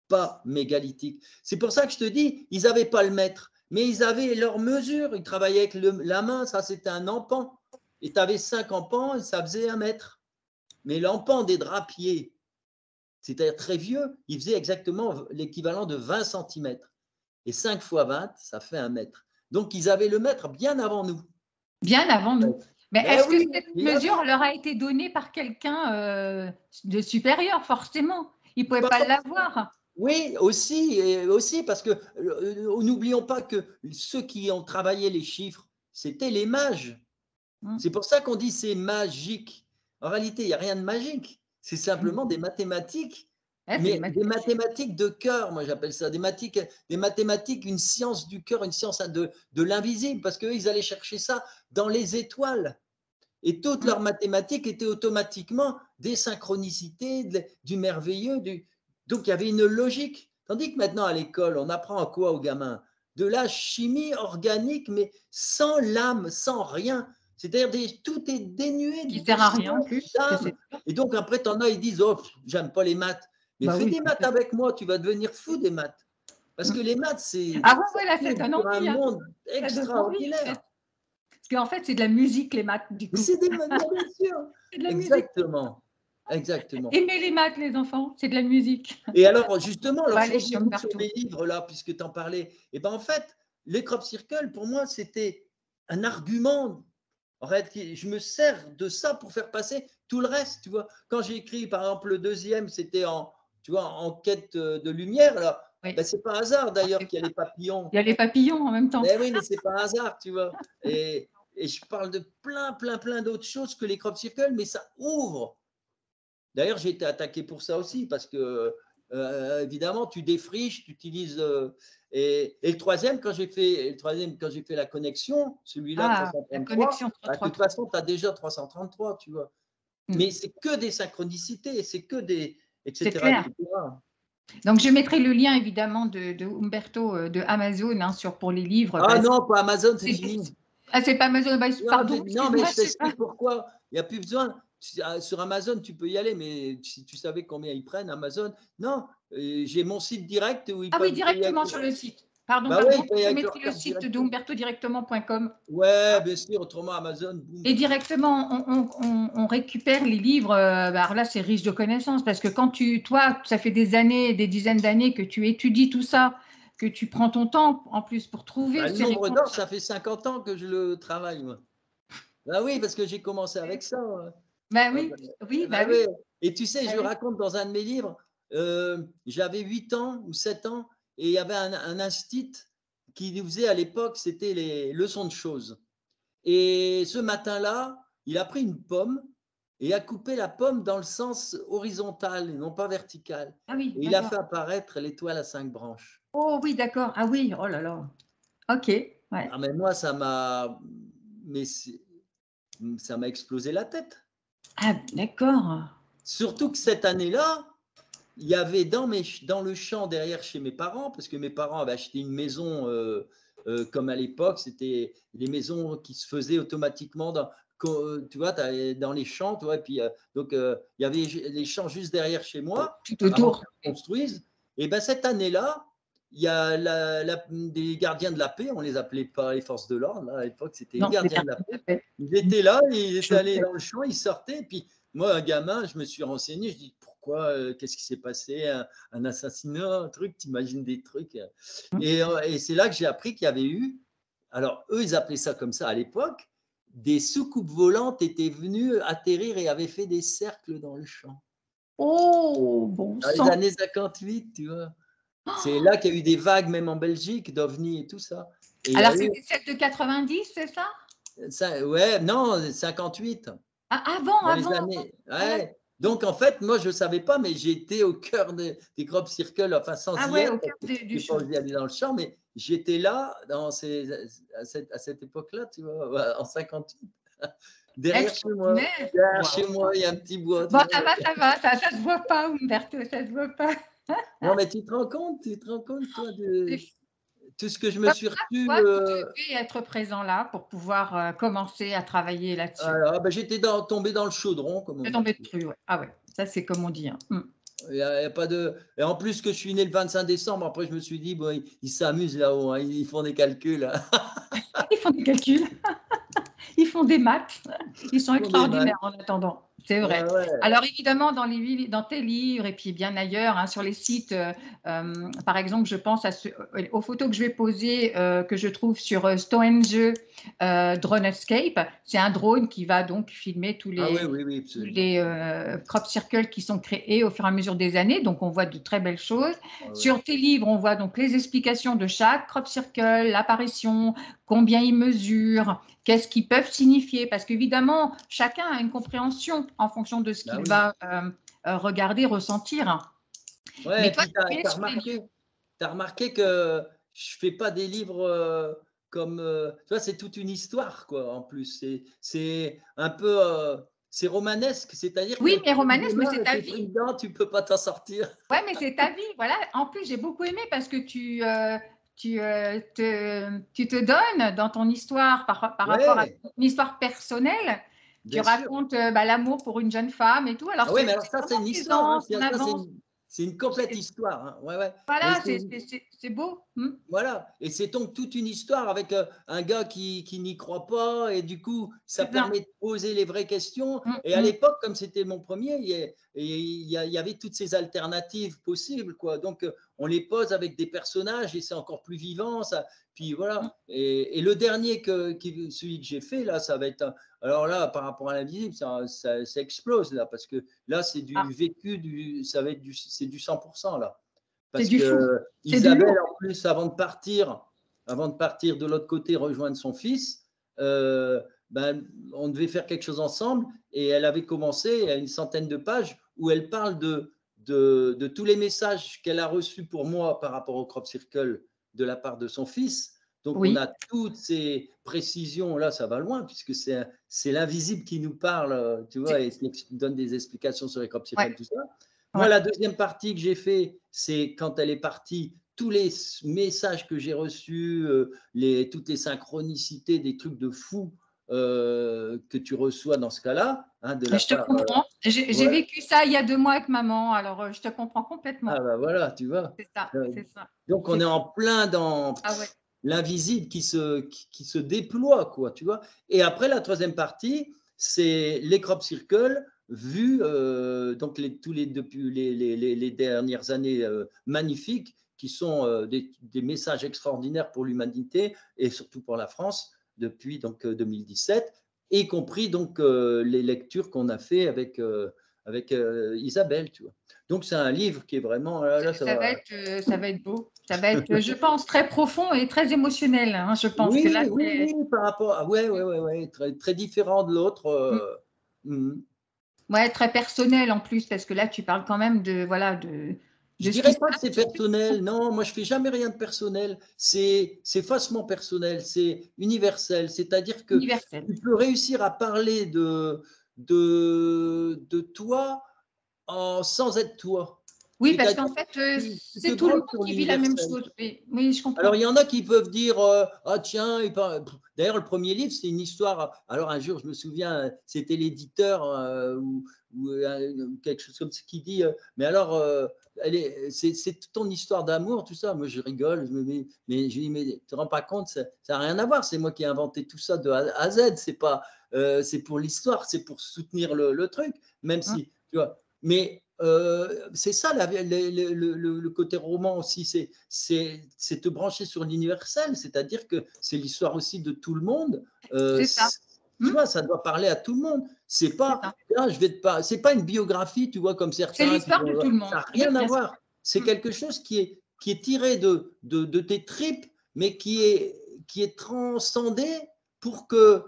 pas mégalithiques. C'est pour ça que je te dis, ils n'avaient pas le mètre, mais ils avaient leur mesure. Ils travaillaient avec la main, ça c'était un empan. Et tu avais 5 empans et ça faisait 1 mètre. Mais l'empan des drapiers, c'est-à-dire très vieux, il faisait exactement l'équivalent de 20 cm. Et 5 fois 20, ça fait 1 mètre. Donc ils avaient le mètre bien avant nous. bien avant nous. Mais Ben est-ce que oui, cette mesure leur a été donnée par quelqu'un de supérieur, forcément? Ils ne pouvaient pas l'avoir. Oui, aussi parce que n'oublions pas que ceux qui ont travaillé les chiffres, c'était les mages. C'est pour ça qu'on dit c'est magique. En réalité, il n'y a rien de magique. C'est simplement des mathématiques, mais des mathématiques de cœur, moi j'appelle ça, des mathématiques, une science du cœur, une science de l'invisible, parce qu'eux, ils allaient chercher ça dans les étoiles. Et toutes leurs mathématiques étaient automatiquement des synchronicités, du merveilleux. Donc, il y avait une logique. Tandis que maintenant, à l'école, on apprend à quoi aux gamins? De la chimie organique, mais sans l'âme, sans rien. C'est-à-dire tout est dénué Qui ne sert à rien en plus. d'âme. Et donc, après, t'en as, ils disent, oh, j'aime pas les maths. Mais fais des maths avec moi, tu vas devenir fou des maths. Parce que les maths, c'est ah ouais, là, ça donne un envie. monde extraordinaire. Parce qu'en fait, c'est de la musique, les maths, du coup. C'est des maths, bien sûr. C'est de la Exactement. Exactement. Aimez les maths, les enfants, c'est de la musique. Et alors, justement, On va je aller reviens sur les livres, là, puisque tu en parlais. Et bien, en fait, les Crop Circle, pour moi, c'était un argument. En fait, je me sers de ça pour faire passer tout le reste, tu vois. Quand j'ai écrit, par exemple, le deuxième, c'était tu vois, en quête de lumière, là. Oui. Ben, c'est pas un hasard, d'ailleurs, qu'il y a les papillons. Il y a les papillons en même temps. Ben oui, mais c'est pas un hasard, tu vois. Et je parle de plein d'autres choses que les Crop Circle, mais ça ouvre. D'ailleurs, j'ai été attaqué pour ça aussi, parce que, évidemment, tu défriches, tu utilises. Et le troisième, quand j'ai fait la connexion, celui-là, 333, la connexion de toute façon, tu as déjà 333, tu vois. Mais c'est que des synchronicités, c'est que des. Etc. C'est clair. Etc. Donc, je mettrai le lien, évidemment, de Umberto de Amazon pour les livres. Ah non, pas Amazon, c'est fini. Ah, c'est pas Amazon, pardon. Non, mais je t'explique pourquoi. Il n'y a plus besoin. Sur Amazon, tu peux y aller, mais si tu savais combien ils prennent, Amazon, non, j'ai mon site direct où ils peuvent. Ah oui, directement sur le site. Pardon, je mettrai le site de umbertodirectement.com. Ouais, bien sûr, autrement Amazon. Boom. Et directement, on récupère les livres. Alors là, c'est riche de connaissances parce que quand toi, ça fait des années, des dizaines d'années que tu étudies tout ça, que tu prends ton temps en plus pour trouver le nombre d'or, ça fait 50 ans que je le travaille, moi. Bah oui, parce que j'ai commencé avec ça. Bah oui, oui. Et tu sais, je raconte dans un de mes livres, j'avais 8 ans ou 7 ans et il y avait un institut qui nous faisait à l'époque, c'était les leçons de choses. Et ce matin-là, il a pris une pomme et a coupé la pomme dans le sens horizontal et non pas vertical. Ah oui, et il a fait apparaître l'étoile à 5 branches. Oh oui, d'accord. Ah oui, oh là là. Ok. Ouais. Ah, mais moi, ça m'a explosé la tête. Ah, d'accord. Surtout que cette année-là, il y avait dans le champ derrière chez mes parents, parce que mes parents avaient acheté une maison comme à l'époque, c'était les maisons qui se faisaient automatiquement tu vois, dans les champs, tu vois, et puis donc il y avait les champs juste derrière chez moi, tout autour, construisent. Et ben cette année-là, il y a des gardiens de la paix, on les appelait pas les forces de l'ordre, à l'époque c'était les Non, les gardiens de la gardiens de paix. paix. Ils étaient là, ils étaient allés Je- dans le champ, ils sortaient, et puis moi, un gamin, je me suis renseigné, je dis pourquoi, qu'est-ce qui s'est passé, un assassinat, un truc, t'imagines des trucs. Et c'est là que j'ai appris qu'il y avait eu, alors eux, ils appelaient ça comme ça à l'époque, des soucoupes volantes étaient venues atterrir et avaient fait des cercles dans le champ. Oh, bon Dans les sang. années 58, tu vois. C'est là qu'il y a eu des vagues, même en Belgique, d'ovnis et tout ça. Et il y Alors, a eu, c'était celle de 90, c'est ça? ouais, non, 58, Ah, avant, dans les avant. années. Ah, ouais. Ouais. Donc, en fait, moi, je ne savais pas, mais j'étais au cœur des crop circles, enfin, sans Ah y ouais, être, au parce cœur que je du n'ai pas champ. osé aller dans le champ, mais j'étais là à cette époque-là, tu vois, en 58. Derrière chez moi. Extraordinaire. Derrière chez Waouh. moi, il y a un petit bois, tu Bon, vois. ça va, ça se voit pas, Umberto, ça se voit pas. Non, mais tu te rends compte, toi, C'est de fou. tout ce que je me Comme suis ça, reçu. toi, tu devais être présent là pour pouvoir commencer à travailler là-dessus. Ben, j'étais tombé dans le chaudron, comme on C'est dit. tombé dessus, ouais. Ah ouais, ça c'est comme on dit, hein. Il y a pas de... Et en plus que je suis né le 25 décembre, après je me suis dit, bon, ils s'amusent là-haut, hein, ils font des calculs, hein. Ils font des calculs, ils font des maths, ils sont Ils font des maths. extraordinaires en attendant. C'est vrai. Ouais, ouais. Alors évidemment, dans tes livres et puis bien ailleurs, hein, sur les sites, par exemple, je pense aux photos que je vais poser, que je trouve sur Stoenge Drone Escape. C'est un drone qui va donc filmer Ah oui, oui, oui, tous absolument. les crop circles qui sont créés au fur et à mesure des années. Donc on voit de très belles choses. Ouais, ouais. Sur tes livres, on voit donc les explications de chaque crop circle, l'apparition, combien ils mesurent, qu'est-ce qu'ils peuvent signifier, parce qu'évidemment, chacun a une compréhension en fonction de ce Bah qu'il oui. va regarder, ressentir. Ouais, Mais et toi, puis tu es sur les livres. t'as remarqué que je fais pas des livres comme, tu vois, c'est toute une histoire, quoi, en plus. C'est un peu, c'est romanesque, c'est-à-dire Oui, que mais tu romanesque, mais démarres c'est et ta t'es pris vie. dedans, tu peux pas t'en sortir. Ouais, mais c'est ta vie, voilà. En plus, j'ai beaucoup aimé parce que tu te donnes dans ton histoire par rapport à Ouais, une histoire personnelle. Tu bien sûr. racontes l'amour pour une jeune femme et tout. Alors, Ah oui, mais c'est alors ça, c'est vraiment une histoire, hein. plaisant, on avance. C'est une complète histoire, hein. Ouais, ouais. Et Voilà, c'est beau. voilà. Et c'est donc toute une histoire avec un gars qui n'y croit pas, et du coup, ça C'est ça. permet de poser les vraies questions. Mm, Et à mm. l'époque, comme c'était mon premier, il y avait toutes ces alternatives possibles, quoi. Donc, on les pose avec des personnages et c'est encore plus vivant. Ça. Puis voilà. Et le dernier, celui que j'ai fait, là, ça va être. Alors là, par rapport à l'invisible, ça explose, là, parce que là, c'est du Ah, vécu, ça va être c'est du 100%, là. c'est Parce du fou. que C'est du Isabelle, lourd. en plus, avant de partir de l'autre côté rejoindre son fils, ben, on devait faire quelque chose ensemble, et elle avait commencé à une centaine de pages où elle parle de tous les messages qu'elle a reçus pour moi par rapport au crop circle de la part de son fils. Donc, on Oui. a toutes ces précisions, là, ça va loin, puisque c'est l'invisible qui nous parle, tu vois, et qui donne des explications sur les crop circles, Ouais, tout ça. Moi, ouais. la deuxième partie que j'ai fait, c'est quand elle est partie, tous les messages que j'ai reçus, toutes les synchronicités, des trucs de fou que tu reçois dans ce cas-là, hein, de la Je te part. comprends. J'ai Ouais. vécu ça il y a 2 mois avec maman, alors je te comprends Ah complètement. ben voilà, tu vois. C'est ça, Euh, c'est ça. Donc, on C'est est fou. en plein dans Ah ouais. l'invisible qui se déploie, quoi, tu vois. Et après, la troisième partie, c'est les crop circles vus, donc depuis les dernières années magnifiques, qui sont des messages extraordinaires pour l'humanité et surtout pour la France depuis donc 2017, y compris donc les lectures qu'on a fait avec Isabelle, tu vois. Donc c'est un livre qui est vraiment là, ça va. Ça va être beau. Ça va être, je pense, très profond et très émotionnel, hein, je pense que là, Oui, oui, oui, par rapport à ouais, ouais, ouais, ouais, très, très différent de l'autre. Mm. ouais, très personnel en plus, parce que là, tu parles quand même voilà, Je de ce qui dirais se pas que passe. c'est personnel. Non, moi je fais jamais rien de personnel. C'est faussement personnel, c'est universel. C'est-à-dire que Universel. tu peux réussir à parler de toi sans être toi. Oui, parce qu'en fait, tu te c'est tout le branches monde sur qui vit la même l'universel. chose. Oui, oui, je Alors, comprends. il y en a qui peuvent dire ah, tiens, d'ailleurs, le premier livre, c'est une histoire. Alors, un jour, je me souviens, c'était l'éditeur ou quelque chose comme ça qui dit mais alors, c'est toute ton histoire d'amour, tout ça. Moi, je rigole, mais je dis mais tu te rends pas compte, ça n'a rien à voir. C'est moi qui ai inventé tout ça de A à Z. C'est pas, c'est pour l'histoire, c'est pour soutenir le truc, même Hein, si, tu vois. Mais c'est ça le côté roman aussi, c'est te brancher sur l'universel, c'est-à-dire que c'est l'histoire aussi de tout le monde. c'est ça. Tu Hmm, vois, ça doit parler à tout le monde. C'est c'est pas, ça. là, c'est pas une biographie, tu vois, comme C'est certains qui l'histoire vont, de tout le monde. ça n'a Oui, rien à bien sûr. voir. C'est Hmm, quelque chose qui est tiré de tes tripes, mais qui est transcendé pour que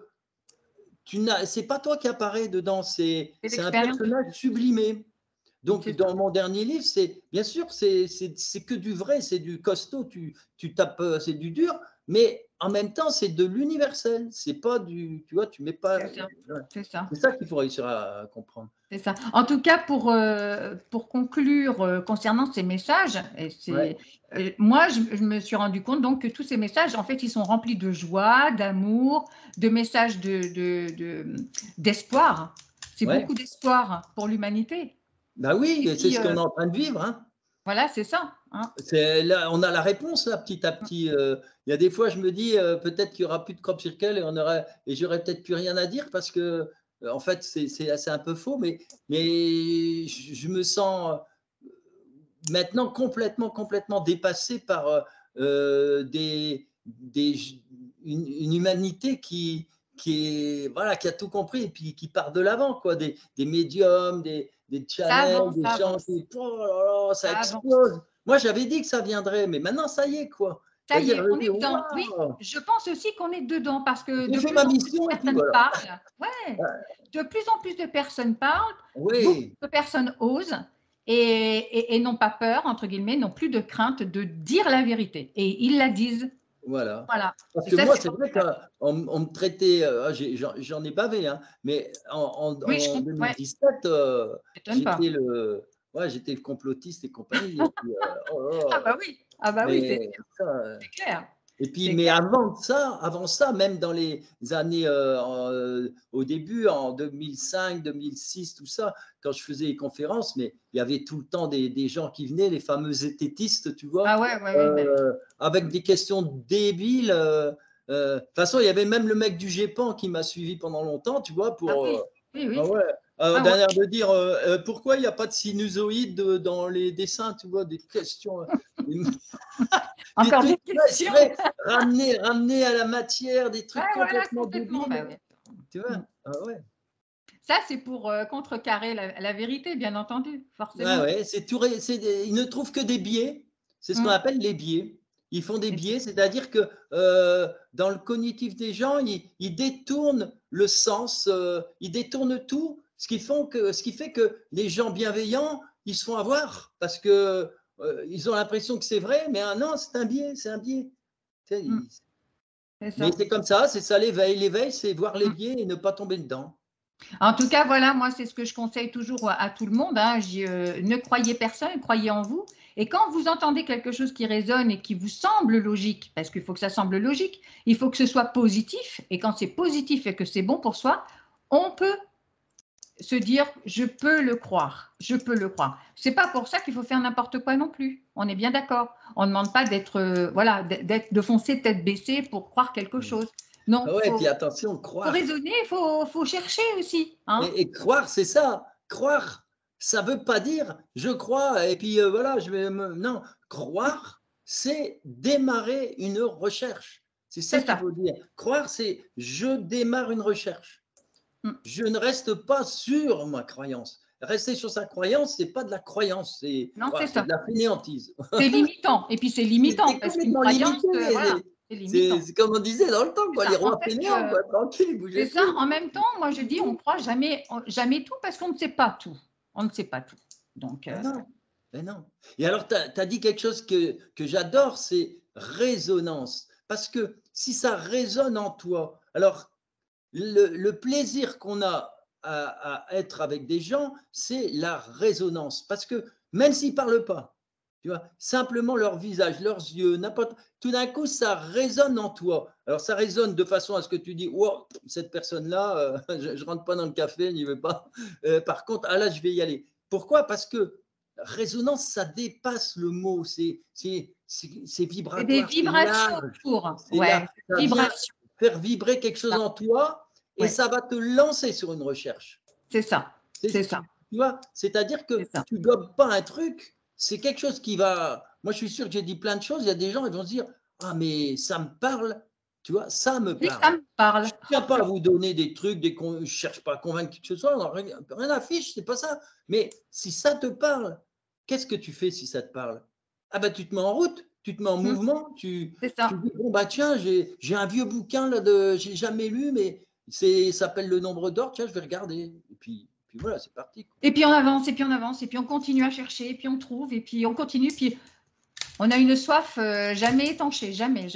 c'est pas toi qui apparaît dedans, c'est c'est un l'expérience. personnage sublimé. Donc, C'est ça. dans mon dernier livre, c'est bien sûr, c'est que du vrai, c'est du costaud, tu tapes, c'est du dur, mais en même temps, c'est de l'universel. C'est pas du, tu vois, tu mets pas. C'est ça. Ouais. C'est ça. C'est ça qu'il faut réussir à comprendre. C'est ça. En tout cas, pour conclure concernant ces messages, Ouais, moi, je me suis rendu compte donc que tous ces messages, en fait, ils sont remplis de joie, d'amour, de messages d'espoir. C'est ouais. beaucoup d'espoir pour l'humanité. Bah Et oui, c'est puis, ce qu'on est en train de vivre, hein. voilà, c'est ça. Hein. C'est là, on a la réponse là, petit à petit. Il y a des fois, je me dis peut-être qu'il y aura plus de crop circle et j'aurais peut-être plus rien à dire parce que en fait, c'est un peu faux, mais je me sens maintenant complètement dépassé par une humanité qui est voilà, qui a tout compris et puis qui part de l'avant, quoi, des médiums, des Ça channels, avance, des ça gens avance, qui, oh là là, ça ça avance. explose. Moi, j'avais dit que ça viendrait, mais maintenant, ça y est, quoi. Ça y C'est-à-dire, est, je on dis, est dedans. Oui, waouh, je pense aussi qu'on est dedans parce que j'ai de fait plus ma en plus de mission et puis personnes voilà. parlent. Ouais, de plus en plus de personnes parlent, beaucoup Oui, de personnes osent et n'ont pas peur, entre guillemets, n'ont plus de crainte de dire la vérité. Et ils la disent. voilà. Voilà. Parce Et que ça, moi, c'est c'est vrai formidable. qu'on me traitait, j'en ai bavé, hein, mais Oui, je en comprends. Ouais, 2017, m'étonne pas. j'étais le complotiste et compagnie. Et puis, oh Ah là là, bah oui, ah bah oui, mais ça, c'est clair. et puis, C'est mais clair. avant ça, même dans les années, au début, en 2005, 2006, tout ça, quand je faisais les conférences, mais il y avait tout le temps des gens qui venaient, les fameux zététistes, tu vois, Ah ouais, ouais, ouais. Ouais. avec des questions débiles. De toute façon, il y avait même le mec du GEPAN qui m'a suivi pendant longtemps, tu vois, Ah pour. oui, oui, Ah oui. ouais. Ah ouais. D'un air de dire pourquoi il n'y a pas de sinusoïde dans les dessins, tu vois, des questions. Des Encore des trucs questions. exprès, ramener à la matière, des Ouais, trucs voilà, complètement complètement. débiles. Bah ouais. Tu Mm. vois? Ah ouais. Ça, c'est pour contrecarrer la vérité, bien entendu, Ouais, forcément. ouais, ils ne trouvent que des biais. C'est ce qu'on Mm. appelle les biais. Ils font des C'est ça. biais, c'est-à-dire que dans le cognitif des gens, ils détournent le sens, ils détournent tout, ce qui fait que les gens bienveillants, ils se font avoir parce que ils ont l'impression que c'est vrai, mais ah non, c'est un biais, c'est un biais. Tu sais, Mm. C'est mais ça. c'est comme ça, c'est ça l'éveil. L'éveil, c'est voir les Mm. biais et ne pas tomber dedans. En tout cas, voilà, moi, c'est ce que je conseille toujours à tout le monde. Hein. Ne croyez personne, croyez en vous. Et quand vous entendez quelque chose qui résonne et qui vous semble logique, parce qu'il faut que ça semble logique, il faut que ce soit positif. Et quand c'est positif et que c'est bon pour soi, on peut se dire je peux le croire, je peux le croire. C'est pas pour ça qu'il faut faire n'importe quoi non plus. On est bien d'accord. On ne demande pas d'être voilà, de foncer tête baissée pour croire quelque chose. Non, Ah ouais, et puis attention, faut croire. raisonner, faut chercher aussi, hein. Et croire, c'est ça. Croire, ça ne veut pas dire je crois et puis voilà, je vais me. Non, croire, c'est démarrer une recherche. C'est ça C'est qu'il ça. faut dire. Croire, c'est je démarre une recherche. Mm. Je ne reste pas sur ma croyance. Rester sur sa croyance, c'est pas de la croyance, Non, c'est c'est de ça. la fainéantise. C'est limitant. Et puis c'est limitant C'est parce qu'une complètement croyance, limité. voilà, c'est limitant. C'est comme on disait dans le temps, C'est quoi, les ça. En rois fait, fainéants, quoi, tranquille, ils c'est bougeaient ça. plus. En même temps, moi je dis, on croit jamais tout parce qu'on ne sait pas tout. On ne sait pas tout. Donc, Ben non, ben non. Et alors, tu as dit quelque chose que j'adore, c'est résonance. Parce que si ça résonne en toi, alors le plaisir qu'on a à être avec des gens, c'est la résonance. Parce que même s'ils ne parlent pas, tu vois, simplement leur visage, leurs yeux, n'importe, tout d'un coup, ça résonne en toi. Alors, ça résonne de façon à ce que tu dis, wow, cette personne-là, je ne rentre pas dans le café, n'y vais pas. Par contre, ah là, je vais y aller. Pourquoi? Parce que résonance, ça dépasse le mot, c'est C'est des vibratoire, c'est vibrations large. autour. C'est Ouais, là, ça vient vibrations. faire vibrer quelque chose en toi et Ouais. ça va te lancer sur une recherche. C'est ça. C'est ça. Tu vois, c'est-à-dire que tu ne gobes pas un truc, c'est quelque chose qui va. Moi, je suis sûr que j'ai dit plein de choses. Il y a des gens, ils vont se dire, ah, mais ça me parle. Tu vois, ça me Oui, parle. ça me parle. Je ne tiens pas à vous donner des trucs, je ne cherche pas à convaincre qui que ce soit, rien affiche, c'est pas ça. Mais si ça te parle, qu'est-ce que tu fais si ça te parle? Ah ben tu te mets en route, tu te mets en mouvement, tu dis, bon bah tiens, j'ai un vieux bouquin là j'ai jamais lu, mais ça s'appelle Le Nombre d'Or, tiens, je vais regarder. Et puis voilà, c'est parti. Et puis on avance, et puis on avance, et puis on continue à chercher, et puis on trouve, et puis on continue, puis on a une soif jamais étanchée, jamais.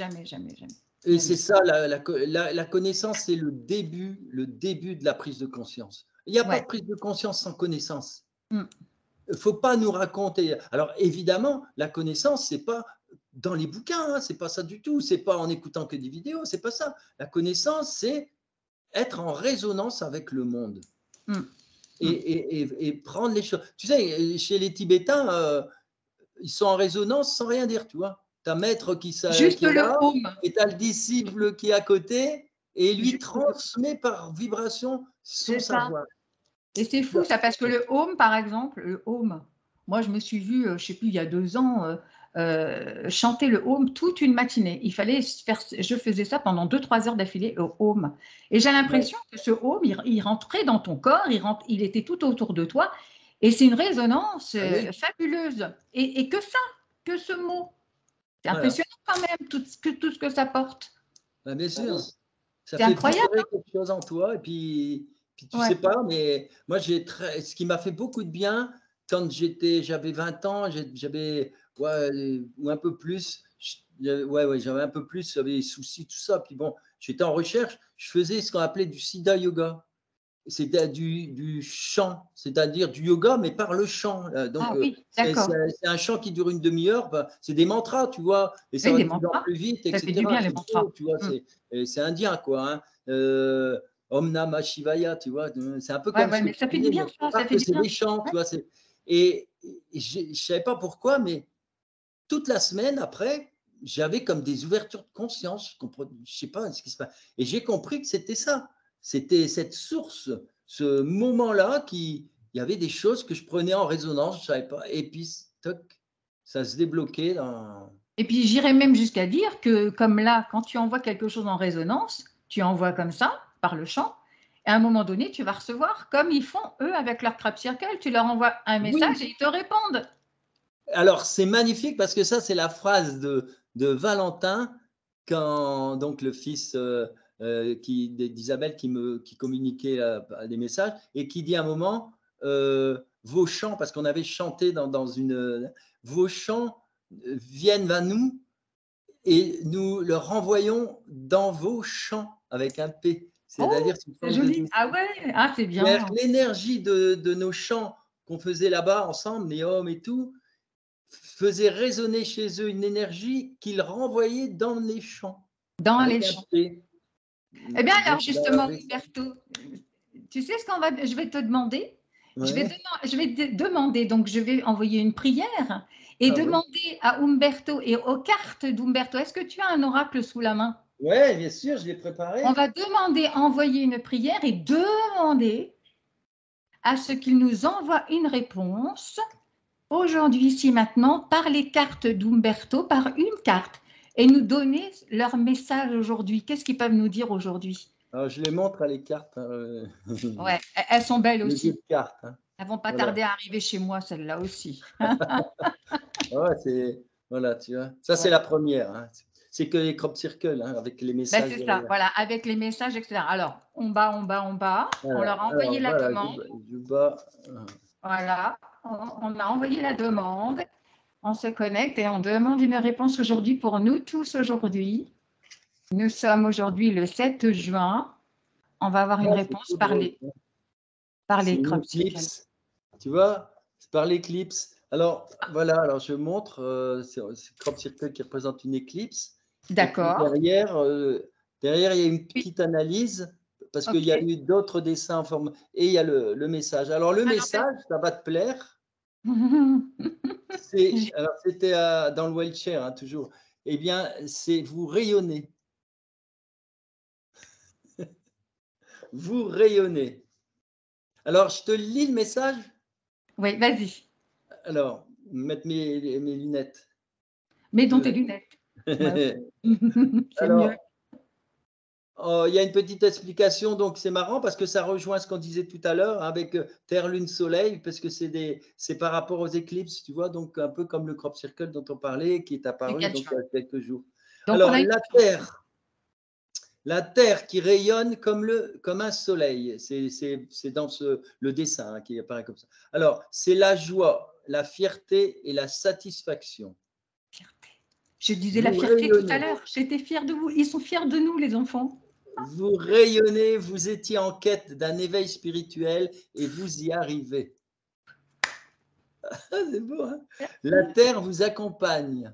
Et c'est ça, la connaissance, c'est le début de la prise de conscience. Il n'y a pas de prise de conscience sans connaissance. Il ne faut pas nous raconter. Alors évidemment, la connaissance, ce n'est pas dans les bouquins, hein, ce n'est pas ça du tout, ce n'est pas en écoutant que des vidéos, ce n'est pas ça. La connaissance, c'est être en résonance avec le monde et prendre les choses. Tu sais, chez les Tibétains, ils sont en résonance sans rien dire, tu vois. Tu as maître qui est là, et tu as le disciple qui est à côté, et lui transmet par vibration son savoir. Et c'est fou ça, parce que le home, par exemple, le home, moi je me suis vue, je ne sais plus, il y a 2 ans, chanter le home toute une matinée. Il fallait faire, je faisais ça pendant 2-3 heures d'affilée, le home. Et j'ai l'impression que ce home, il rentrait dans ton corps, il était tout autour de toi, et c'est une résonance fabuleuse. Et que ça, que ce mot. C'est impressionnant quand même, tout ce que ça porte. Bien sûr. Ça fait incroyable, quelque chose en toi, et puis tu ne sais pas, mais moi, ce qui m'a fait beaucoup de bien, quand j'avais 20 ans, j'avais, ou un peu plus, j'avais un peu plus, j'avais des soucis, tout ça. Puis bon, j'étais en recherche, je faisais ce qu'on appelait du Siddha Yoga. C'était du chant, c'est-à-dire du yoga, mais par le chant. Donc, c'est un chant qui dure une demi-heure. C'est des mantras, tu vois, et ça va de plus en plus vite, etc. Ça fait du bien, les mantras. Tu vois, c'est indien, quoi. Hein. Om Namah Shivaya, tu vois, c'est un peu comme mais ça fait du bien, ça fait du bien. C'est des chants, tu vois. Et je ne savais pas pourquoi, mais toute la semaine après, j'avais comme des ouvertures de conscience. Je ne sais pas ce qui se passe. Et j'ai compris que c'était ça. C'était cette source, ce moment-là, il y avait des choses que je prenais en résonance, je ne savais pas. Et puis, toc, ça se débloquait. Et puis, j'irais même jusqu'à dire que, comme là, quand tu envoies quelque chose en résonance, tu envoies comme ça, par le chant, et à un moment donné, tu vas recevoir, comme ils font, eux, avec leur Crop Circle, tu leur envoies un message et ils te répondent. Alors, c'est magnifique parce que ça, c'est la phrase de Valentin, quand donc le fils d'Isabelle qui communiquait des messages et qui dit à un moment vos chants, parce qu'on avait chanté dans une vos chants viennent à nous et nous le renvoyons dans vos chants avec un P. C'est-à-dire c'est joli. Ah ouais, c'est bien. L'énergie de nos chants qu'on faisait là-bas ensemble, les hommes et tout, faisait résonner chez eux une énergie qu'ils renvoyaient dans les chants. Dans les chants. Eh bien alors justement, Umberto, tu sais ce je vais te demander. Je vais demander, donc je vais envoyer une prière et demander à Umberto et aux cartes d'Umberto, est-ce que tu as un oracle sous la main? Oui, bien sûr, je l'ai préparé. On va envoyer une prière et demander à ce qu'il nous envoie une réponse aujourd'hui, ici, maintenant, par les cartes d'Umberto, par une carte, et nous donner leur message aujourd'hui. Qu'est-ce qu'ils peuvent nous dire aujourd'hui? Je les montre à les cartes. Ouais, elles sont belles aussi. Les cartes. Hein. Elles vont pas tarder à arriver chez moi, celles-là aussi. Voilà, tu vois. Ça, c'est la première. Hein. C'est que les crop circles, hein, avec les messages. C'est ça, voilà, avec les messages, etc. Alors, on bat. Voilà, on leur a envoyé la demande. Voilà, on a envoyé la demande. On se connecte et on demande une réponse aujourd'hui pour nous tous aujourd'hui. Nous sommes aujourd'hui le 7 juin. On va avoir une réponse par les… par C'est les une crop circles. éclipse. Tu vois, c'est par l'éclipse. Alors, voilà, alors je montre, c'est crop circle qui représente une éclipse. Et puis D'accord. derrière, il y a une Oui. petite analyse, parce qu'il y a Ok. eu d'autres dessins en forme, et il y a le message. Alors, le Alors, message, ça va te plaire. Alors, c'était dans le Wiltshire, hein, toujours. Eh bien, c'est vous rayonnez. Vous rayonnez. Alors, je te lis le message. Oui, vas-y. Alors, mettre mes lunettes. Mets donc tes lunettes. Ouais. C'est mieux. Alors, il y a une petite explication, donc c'est marrant parce que ça rejoint ce qu'on disait tout à l'heure avec Terre, Lune, Soleil, parce que c'est par rapport aux éclipses, tu vois, donc un peu comme le crop circle dont on parlait, qui est C'est apparu quelque donc il y chose. a quelques jours. Donc, on Alors, a une la Terre qui rayonne comme un soleil, c'est dans le dessin hein, qui apparaît comme ça. Alors, c'est la joie, la fierté et la satisfaction. fierté. Je disais la Vous fierté tout à rayonnez. l'heure. J'étais fière de vous. Ils sont fiers de nous, les enfants. Vous rayonnez, vous étiez en quête d'un éveil spirituel et vous y arrivez. Ah, c'est beau, hein? La terre vous accompagne.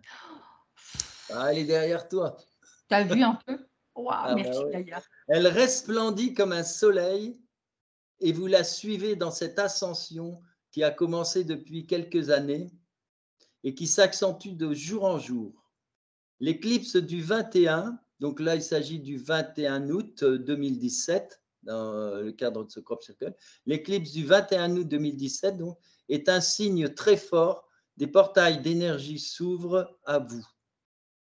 Ah, elle est derrière toi. Tu as vu un peu? Waouh, Ah, bah merci ouais. Gaïa. Elle resplendit comme un soleil et vous la suivez dans cette ascension qui a commencé depuis quelques années et qui s'accentue de jour en jour. L'éclipse du 21, donc là il s'agit du 21 août 2017, dans le cadre de ce crop circle, l'éclipse du 21 août 2017 donc, est un signe très fort, des portails d'énergie s'ouvrent à vous.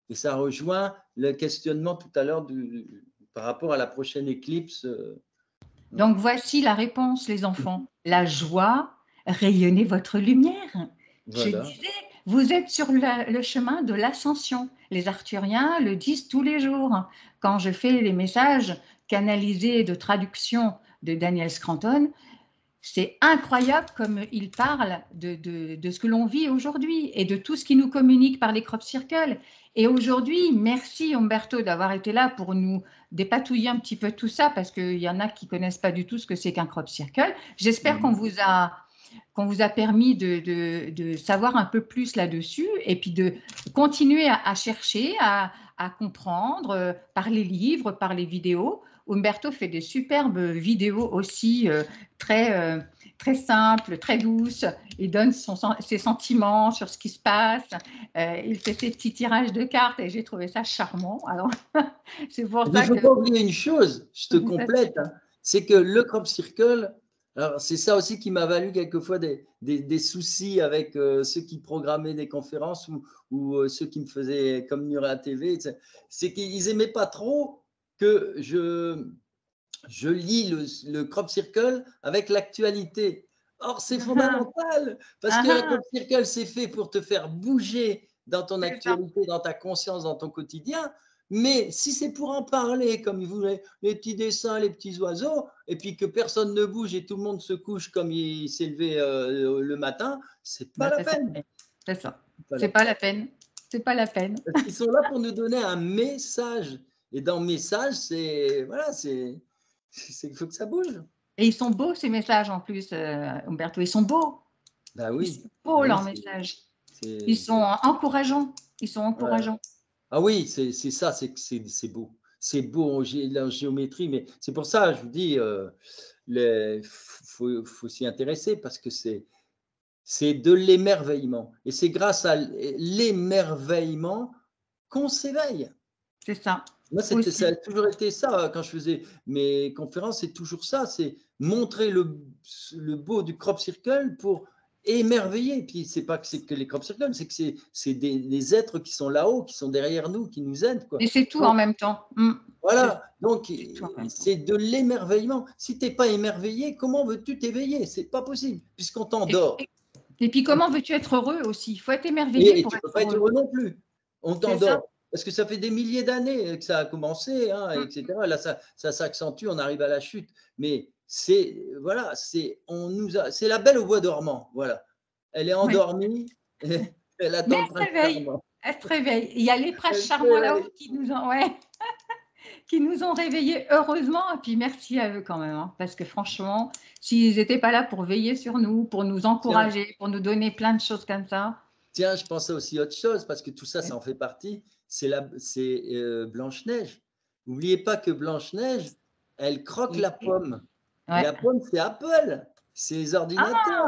Et ça rejoint le questionnement tout à l'heure par rapport à la prochaine éclipse. Donc, voici la réponse, les enfants. La joie, rayonnez votre lumière. Je Voilà. disais, vous êtes sur le chemin de l'ascension. Les Arthuriens le disent tous les jours. Quand je fais les messages canalisés de traduction de Daniel Scranton, c'est incroyable comme il parle de ce que l'on vit aujourd'hui et de tout ce qui nous communique par les crop circles. Et aujourd'hui, merci Umberto d'avoir été là pour nous dépatouiller un petit peu tout ça, parce qu'il y en a qui ne connaissent pas du tout ce que c'est qu'un crop circle. J'espère qu'on vous a permis de savoir un peu plus là-dessus et puis de continuer à chercher, à comprendre par les livres, par les vidéos. Umberto fait des superbes vidéos aussi très simples, très douces. Il donne ses sentiments sur ce qui se passe. Il fait ses petits tirages de cartes et j'ai trouvé ça charmant. Alors, c'est pour Il ça ne faut que… pas oublier une chose, je te complète, hein, c'est que le crop circle, alors c'est ça aussi qui m'a valu quelquefois des soucis avec ceux qui programmaient des conférences ou ceux qui me faisaient communier à la TV, c'est qu'ils n'aimaient pas trop que je lis le crop circle avec l'actualité. Or, c'est fondamental parce que le crop circle, c'est fait pour te faire bouger dans ton actualité, dans ta conscience, dans ton quotidien. Mais si c'est pour en parler, comme vous voulez, les petits dessins, les petits oiseaux, et puis que personne ne bouge et tout le monde se couche comme il s'est levé le matin, c'est pas la peine. C'est ça. C'est pas la peine. C'est pas la peine. Parce qu'ils sont là pour nous donner un message. Et dans le message, c'est voilà, c'est il faut que ça bouge. Et ils sont beaux ces messages en plus, Umberto. Ils sont beaux. Bah oui. Ils sont beaux Ah, leurs oui, messages. Ils sont encourageants. Ils sont encourageants. Ah oui, c'est ça, c'est beau. C'est beau en géométrie, mais c'est pour ça, je vous dis, faut s'y intéresser parce que c'est de l'émerveillement. Et c'est grâce à l'émerveillement qu'on s'éveille. C'est ça. Moi, ça a toujours été ça quand je faisais mes conférences, c'est toujours ça, c'est montrer le beau du crop circle pour émerveiller. Puis c'est pas que c'est que les crop circles, c'est que c'est des êtres qui sont là-haut, qui sont derrière nous, qui nous aident, quoi. Et c'est tout en même temps. Voilà, donc c'est de l'émerveillement. Si tu n'es pas émerveillé, comment veux-tu t'éveiller? C'est pas possible, puisqu'on t'endort. Et puis comment veux-tu être heureux aussi? Il faut être émerveillé pour tu être peux pas être heureux non plus. On t'endort. Parce que ça fait des milliers d'années que ça a commencé, hein, etc. Là, ça s'accentue, on arrive à la chute. Mais c'est voilà, c'est la belle au bois dormant. Voilà, elle est endormie. Elle attend le prince charmant. Elle se réveille. Il y a les princes charmants là-haut qui nous en… Ouais. qui nous ont réveillés heureusement. Et puis merci à eux quand même, hein, parce que franchement, s'ils n'étaient pas là pour veiller sur nous, pour nous Tiens, encourager, pour nous donner plein de choses comme ça. tiens, je pensais aussi à autre chose, parce que tout ça, ça en fait partie. C'est Blanche-Neige. N'oubliez pas que Blanche-Neige, elle croque la Et- pomme. Et ouais. la pomme, c'est Apple, c'est les ordinateurs.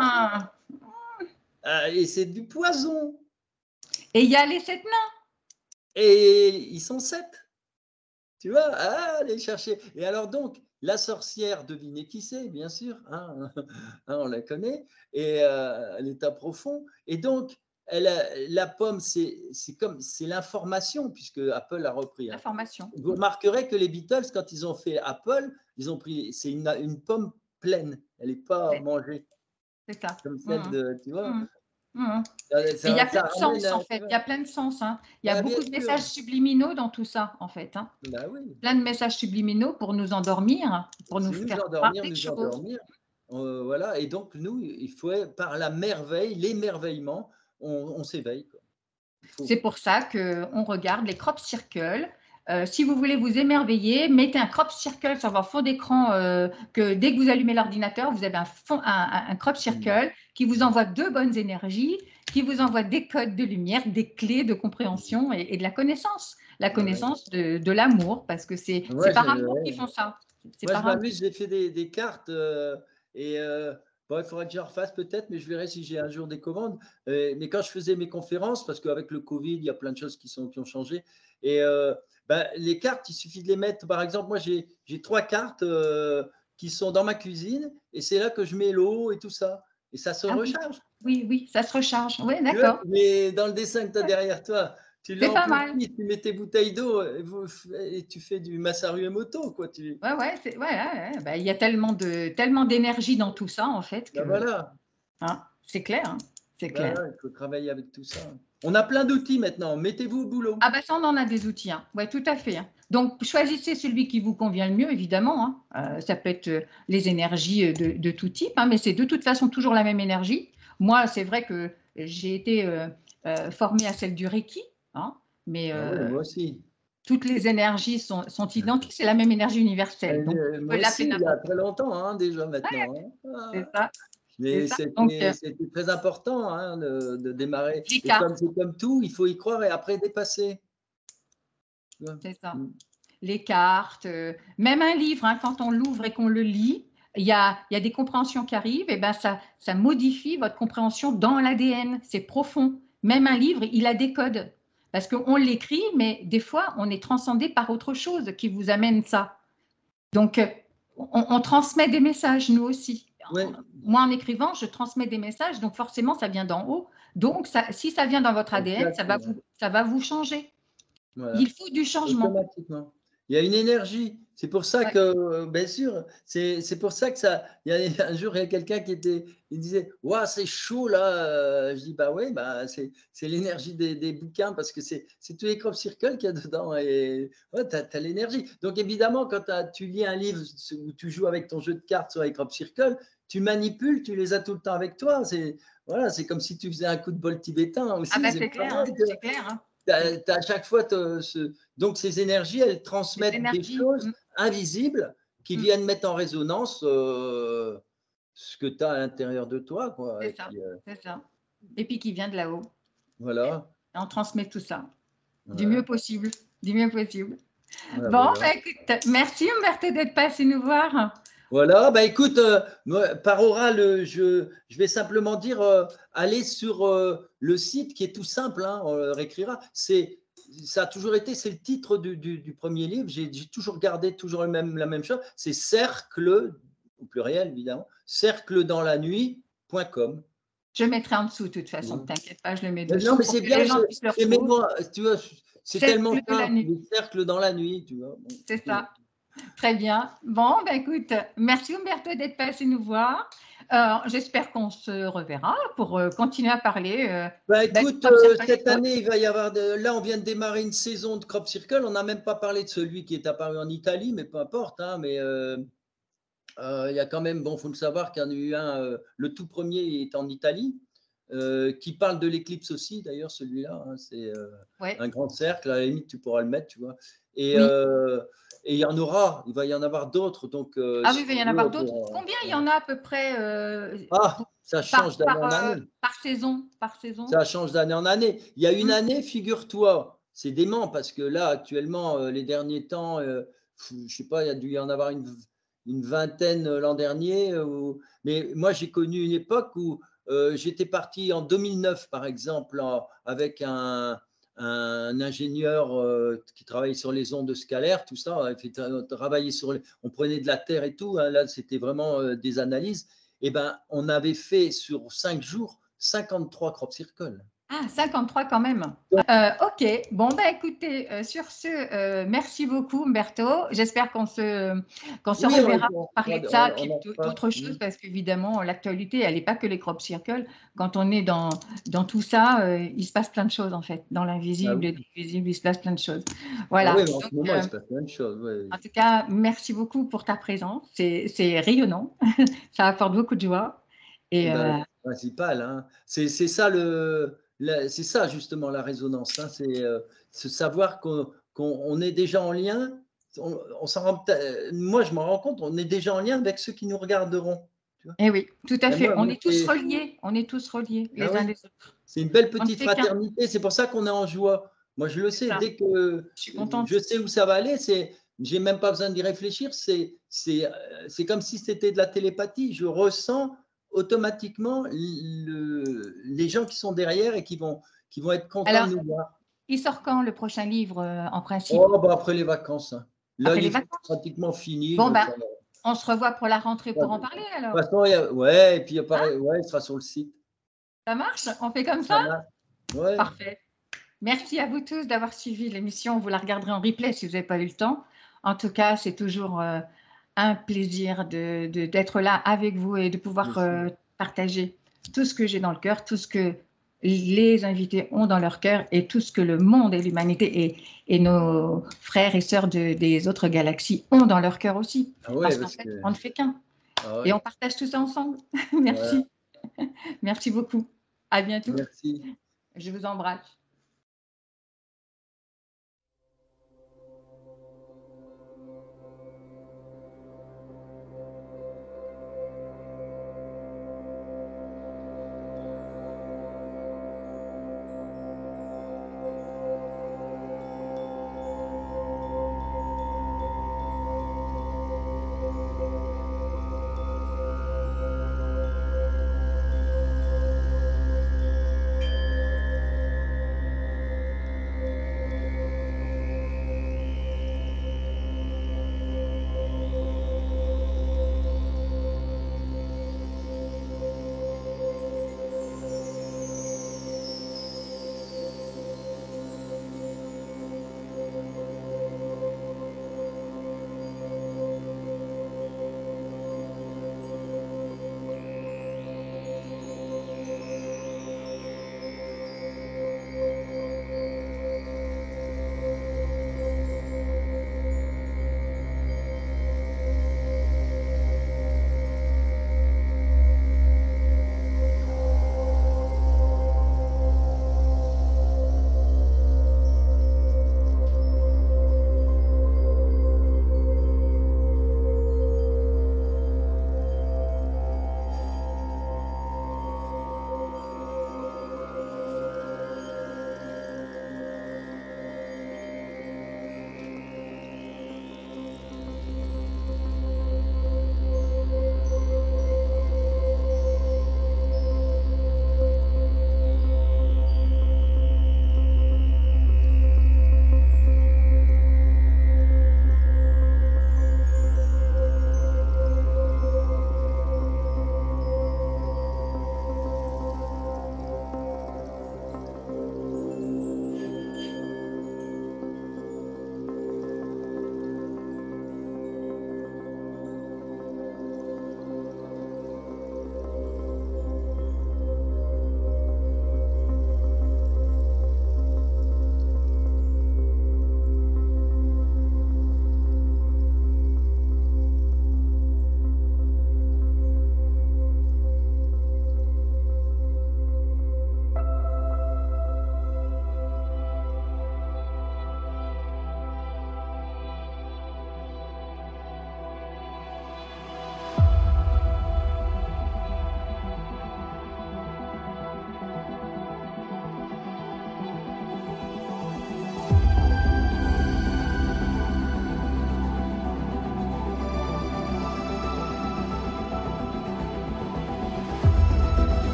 Ah, Et c'est du poison. et il y a les 7 nains. Et ils sont 7. Tu vois, allez chercher. Et alors donc, la sorcière, devinez qui c'est, bien sûr, hein, on la connaît, et elle est à profond. Et donc, la pomme, c'est l'information, puisque Apple a repris. Hein. Information. Vous remarquerez que les Beatles, quand ils ont fait Apple, ils ont pris, c'est une pomme pleine, elle n'est pas Ouais, mangée, c'est ça. comme celle Mhm. de, tu vois, Mhm. Mhm. ça, Mais il y a plein ça de ramène, sens, en tu fait. vois. Il y a plein de sens, hein. Il y a Bah, bien beaucoup de sûr, messages subliminaux dans tout ça, en fait, hein. bah oui. Plein de messages subliminaux pour nous endormir, pour nous C'est nous faire croire endormir, des nous choses. endormir. Voilà. Et donc, nous, il faut, par la merveille, l'émerveillement, on s'éveille, quoi. Il faut. C'est pour ça qu'on regarde les crop circles. Si vous voulez vous émerveiller, mettez un crop circle sur votre fond d'écran, que dès que vous allumez l'ordinateur, vous avez un crop circle qui vous envoie de bonnes énergies, qui vous envoie des codes de lumière, des clés de compréhension et de la connaissance. La Ouais. connaissance de l'amour, parce que c'est Moi, par amour qu'ils ouais. font ça. C'est Moi, je par amour. m'amuse, j'ai fait des cartes et bon, il faudrait que je refasse peut-être, mais je verrai si j'ai un jour des commandes. Mais quand je faisais mes conférences, parce qu'avec le Covid, il y a plein de choses qui ont changé. Et ben, les cartes, il suffit de les mettre. Par exemple, moi, j'ai 3 cartes qui sont dans ma cuisine et c'est là que je mets l'eau et tout ça. Et ça se Ah oui, recharge. oui, oui, ça se recharge. Oui, Tu vois, d'accord. mais dans le dessin que tu as derrière toi, tu C'est pas mal. l'amplifies, tu mets tes bouteilles d'eau et tu fais du Masaru Emoto, quoi. Ouais, ouais, bah, il y a tellement d'énergie dans tout ça, en fait, Ben que voilà. hein, c'est clair, hein, c'est Ben clair. là, il faut travailler avec tout ça. On a plein d'outils maintenant. Mettez-vous au boulot. Ah bah ça, on en a des outils, hein. Ouais, tout à fait, hein. Donc, choisissez celui qui vous convient le mieux, évidemment, hein. Ça peut être les énergies de tout type, hein, mais c'est de toute façon toujours la même énergie. Moi, c'est vrai que j'ai été formée à celle du Reiki, hein, mais Ah oui, moi aussi. toutes les énergies sont identiques, c'est la même énergie universelle. Donc, on Moi peut l'appeler aussi, il y a n'importe très longtemps, hein, déjà quoi. maintenant. Hein. C'est Ah. ça, c'est Mais ça. Donc, c'était très important, hein, de démarrer. les Et cartes, c'est comme tout, il faut y croire et après dépasser. Tu vois. c'est ça. Mm. Les cartes, même un livre, hein, quand on l'ouvre et qu'on le lit, il y a des compréhensions qui arrivent, et ben ça modifie votre compréhension dans l'ADN. C'est profond. Même un livre, il a des codes. Parce qu'on l'écrit, mais des fois, on est transcendé par autre chose qui vous amène ça. Donc, on transmet des messages, nous aussi. Ouais, Moi, en écrivant, je transmets des messages, donc forcément, ça vient d'en haut. Donc, si ça vient dans votre ADN, exact, ça va vous changer. Il voilà. faut du changement. Automatiquement. Il y a une énergie. C'est pour ça Ouais. que, bien sûr, c'est pour ça que ça. Il y a, un jour, il y a quelqu'un il disait, waouh, c'est chaud là. Je dis, bah oui, bah, c'est l'énergie des bouquins parce que c'est tous les crop circles qu'il y a dedans. Et ouais, tu as, l'énergie. Donc, évidemment, quand tu lis un livre où tu joues avec ton jeu de cartes sur les crop circles, tu manipules, tu les as tout le temps avec toi. Voilà, c'est comme si tu faisais un coup de bol tibétain Ah aussi. ben C'est c'est clair, pareil. hein, c'est clair, hein. T'as à chaque fois, donc ces énergies, elles Les transmettent des énergies, choses invisibles qui mm, viennent mettre en résonance ce que tu as à l'intérieur de toi, quoi. Et c'est ça, puis, c'est ça. Et puis qui vient de là-haut. voilà, On transmet tout ça du mieux voilà, possible, du mieux possible. voilà, Bon, voilà. bah, écoute, merci Humberto d'être passé nous voir. Voilà, bah écoute, moi, par oral, je vais simplement dire, allez sur le site qui est tout simple, hein, on le réécrira. Ça a toujours été, c'est le titre du premier livre. J'ai toujours gardé toujours la même chose. C'est cercle, au pluriel évidemment, cercledansla nuit.com. Je mettrai en dessous de toute façon, ne Voilà. t'inquiète pas, je le mets Non, dessous mais pour c'est que bien, les gens puissent le c'est retrouver. mémoire, tu vois, c'est tellement Cercle de la simple, nuit, le cercle dans la nuit, tu vois. Bon, c'est ça. Très bien. Bon, ben écoute, merci Humberto d'être passé nous voir. J'espère qu'on se reverra pour continuer à parler. Bah Du écoute, Crop Circle cette Club. année, il va y avoir là, on vient de démarrer une saison de Crop Circle. On n'a même pas parlé de celui qui est apparu en Italie, mais peu importe. Hein, mais il y a quand même, bon, faut le savoir qu'il y en a eu un, le tout premier est en Italie, qui parle de l'éclipse aussi, d'ailleurs, celui-là. Hein, c'est Ouais, un grand cercle, à la limite, tu pourras le mettre, tu vois. Et, oui. Et il va y en avoir d'autres. Donc, Ah oui, si il va y tu en veux, avoir d'autres. Combien il y en a à peu près ça change d'année en année. par saison, par saison? Ça change d'année en année. Il y a une Hmm. année, figure-toi, c'est dément parce que là, actuellement, les derniers temps, je sais pas, il y a dû y en avoir une vingtaine l'an dernier. Mais moi, j'ai connu une époque où j'étais parti en 2009, par exemple, avec un ingénieur qui travaillait sur les ondes scalaires, tout ça. On prenait de la terre et tout. Hein, là, c'était vraiment des analyses. Et ben, on avait fait sur 5 jours 53 crop circles. Ah, 53 quand même. Ok, bon, bah écoutez, sur ce, merci beaucoup, Umberto. J'espère qu'on se Oui, reverra pour parler de ça, puis on en d'autres reparle. choses, parce qu'évidemment, l'actualité, elle n'est pas que les crop circles. Quand on est dans tout ça, il se passe plein de choses, en fait. Dans Ah l'invisible oui, et dans l'invisible, il se passe plein de choses. ah Voilà. oui, mais en Donc, ce moment, il se passe plein de choses. Ouais. en tout cas, merci beaucoup pour ta présence. C'est rayonnant. Ça apporte beaucoup de joie. Eh Et ben, c'est le principal, hein. C'est ça c'est ça justement la résonance, hein. C'est se savoir qu'on est déjà en lien. On s'en rend, moi, je m'en rends compte, on est déjà en lien avec ceux qui nous regarderont. Tu vois. eh oui, tout à Et fait. On moi, est tous reliés. On est tous reliés ah les uns oui, les autres. c'est une belle On ne petite fait qu'un. fraternité. C'est pour ça qu'on est en joie. Moi, je le C'est sais. ça. Dès que Je suis je contente. sais où ça va aller, j'ai même pas besoin d'y réfléchir. C'est comme si c'était de la télépathie. Je ressens automatiquement les gens qui sont derrière et qui vont être contents Alors, de nous voir. il sort quand le prochain livre en principe? Oh, bah après les vacances, hein. Là, Après il les est vacances? pratiquement fini. Bon, ben, Ça va. on se revoit pour la rentrée De pour en parler toute alors. façon, ouais, et puis Hein? ouais, il sera sur le site. Ça marche? On fait comme ça? Ça marche. Ouais. Parfait. Merci à vous tous d'avoir suivi l'émission. Vous la regarderez en replay si vous n'avez pas eu le temps. En tout cas, c'est toujours un plaisir d'être là avec vous et de pouvoir partager tout ce que j'ai dans le cœur, tout ce que les invités ont dans leur cœur et tout ce que le monde et l'humanité et nos frères et sœurs des autres galaxies ont dans leur cœur aussi. Ah ouais, Parce qu'en parce fait, que. on ne fait qu'un. Ah Et ouais. on partage tout ça ensemble. Ouais. Merci. Merci beaucoup. À bientôt. Merci. Je vous embrasse.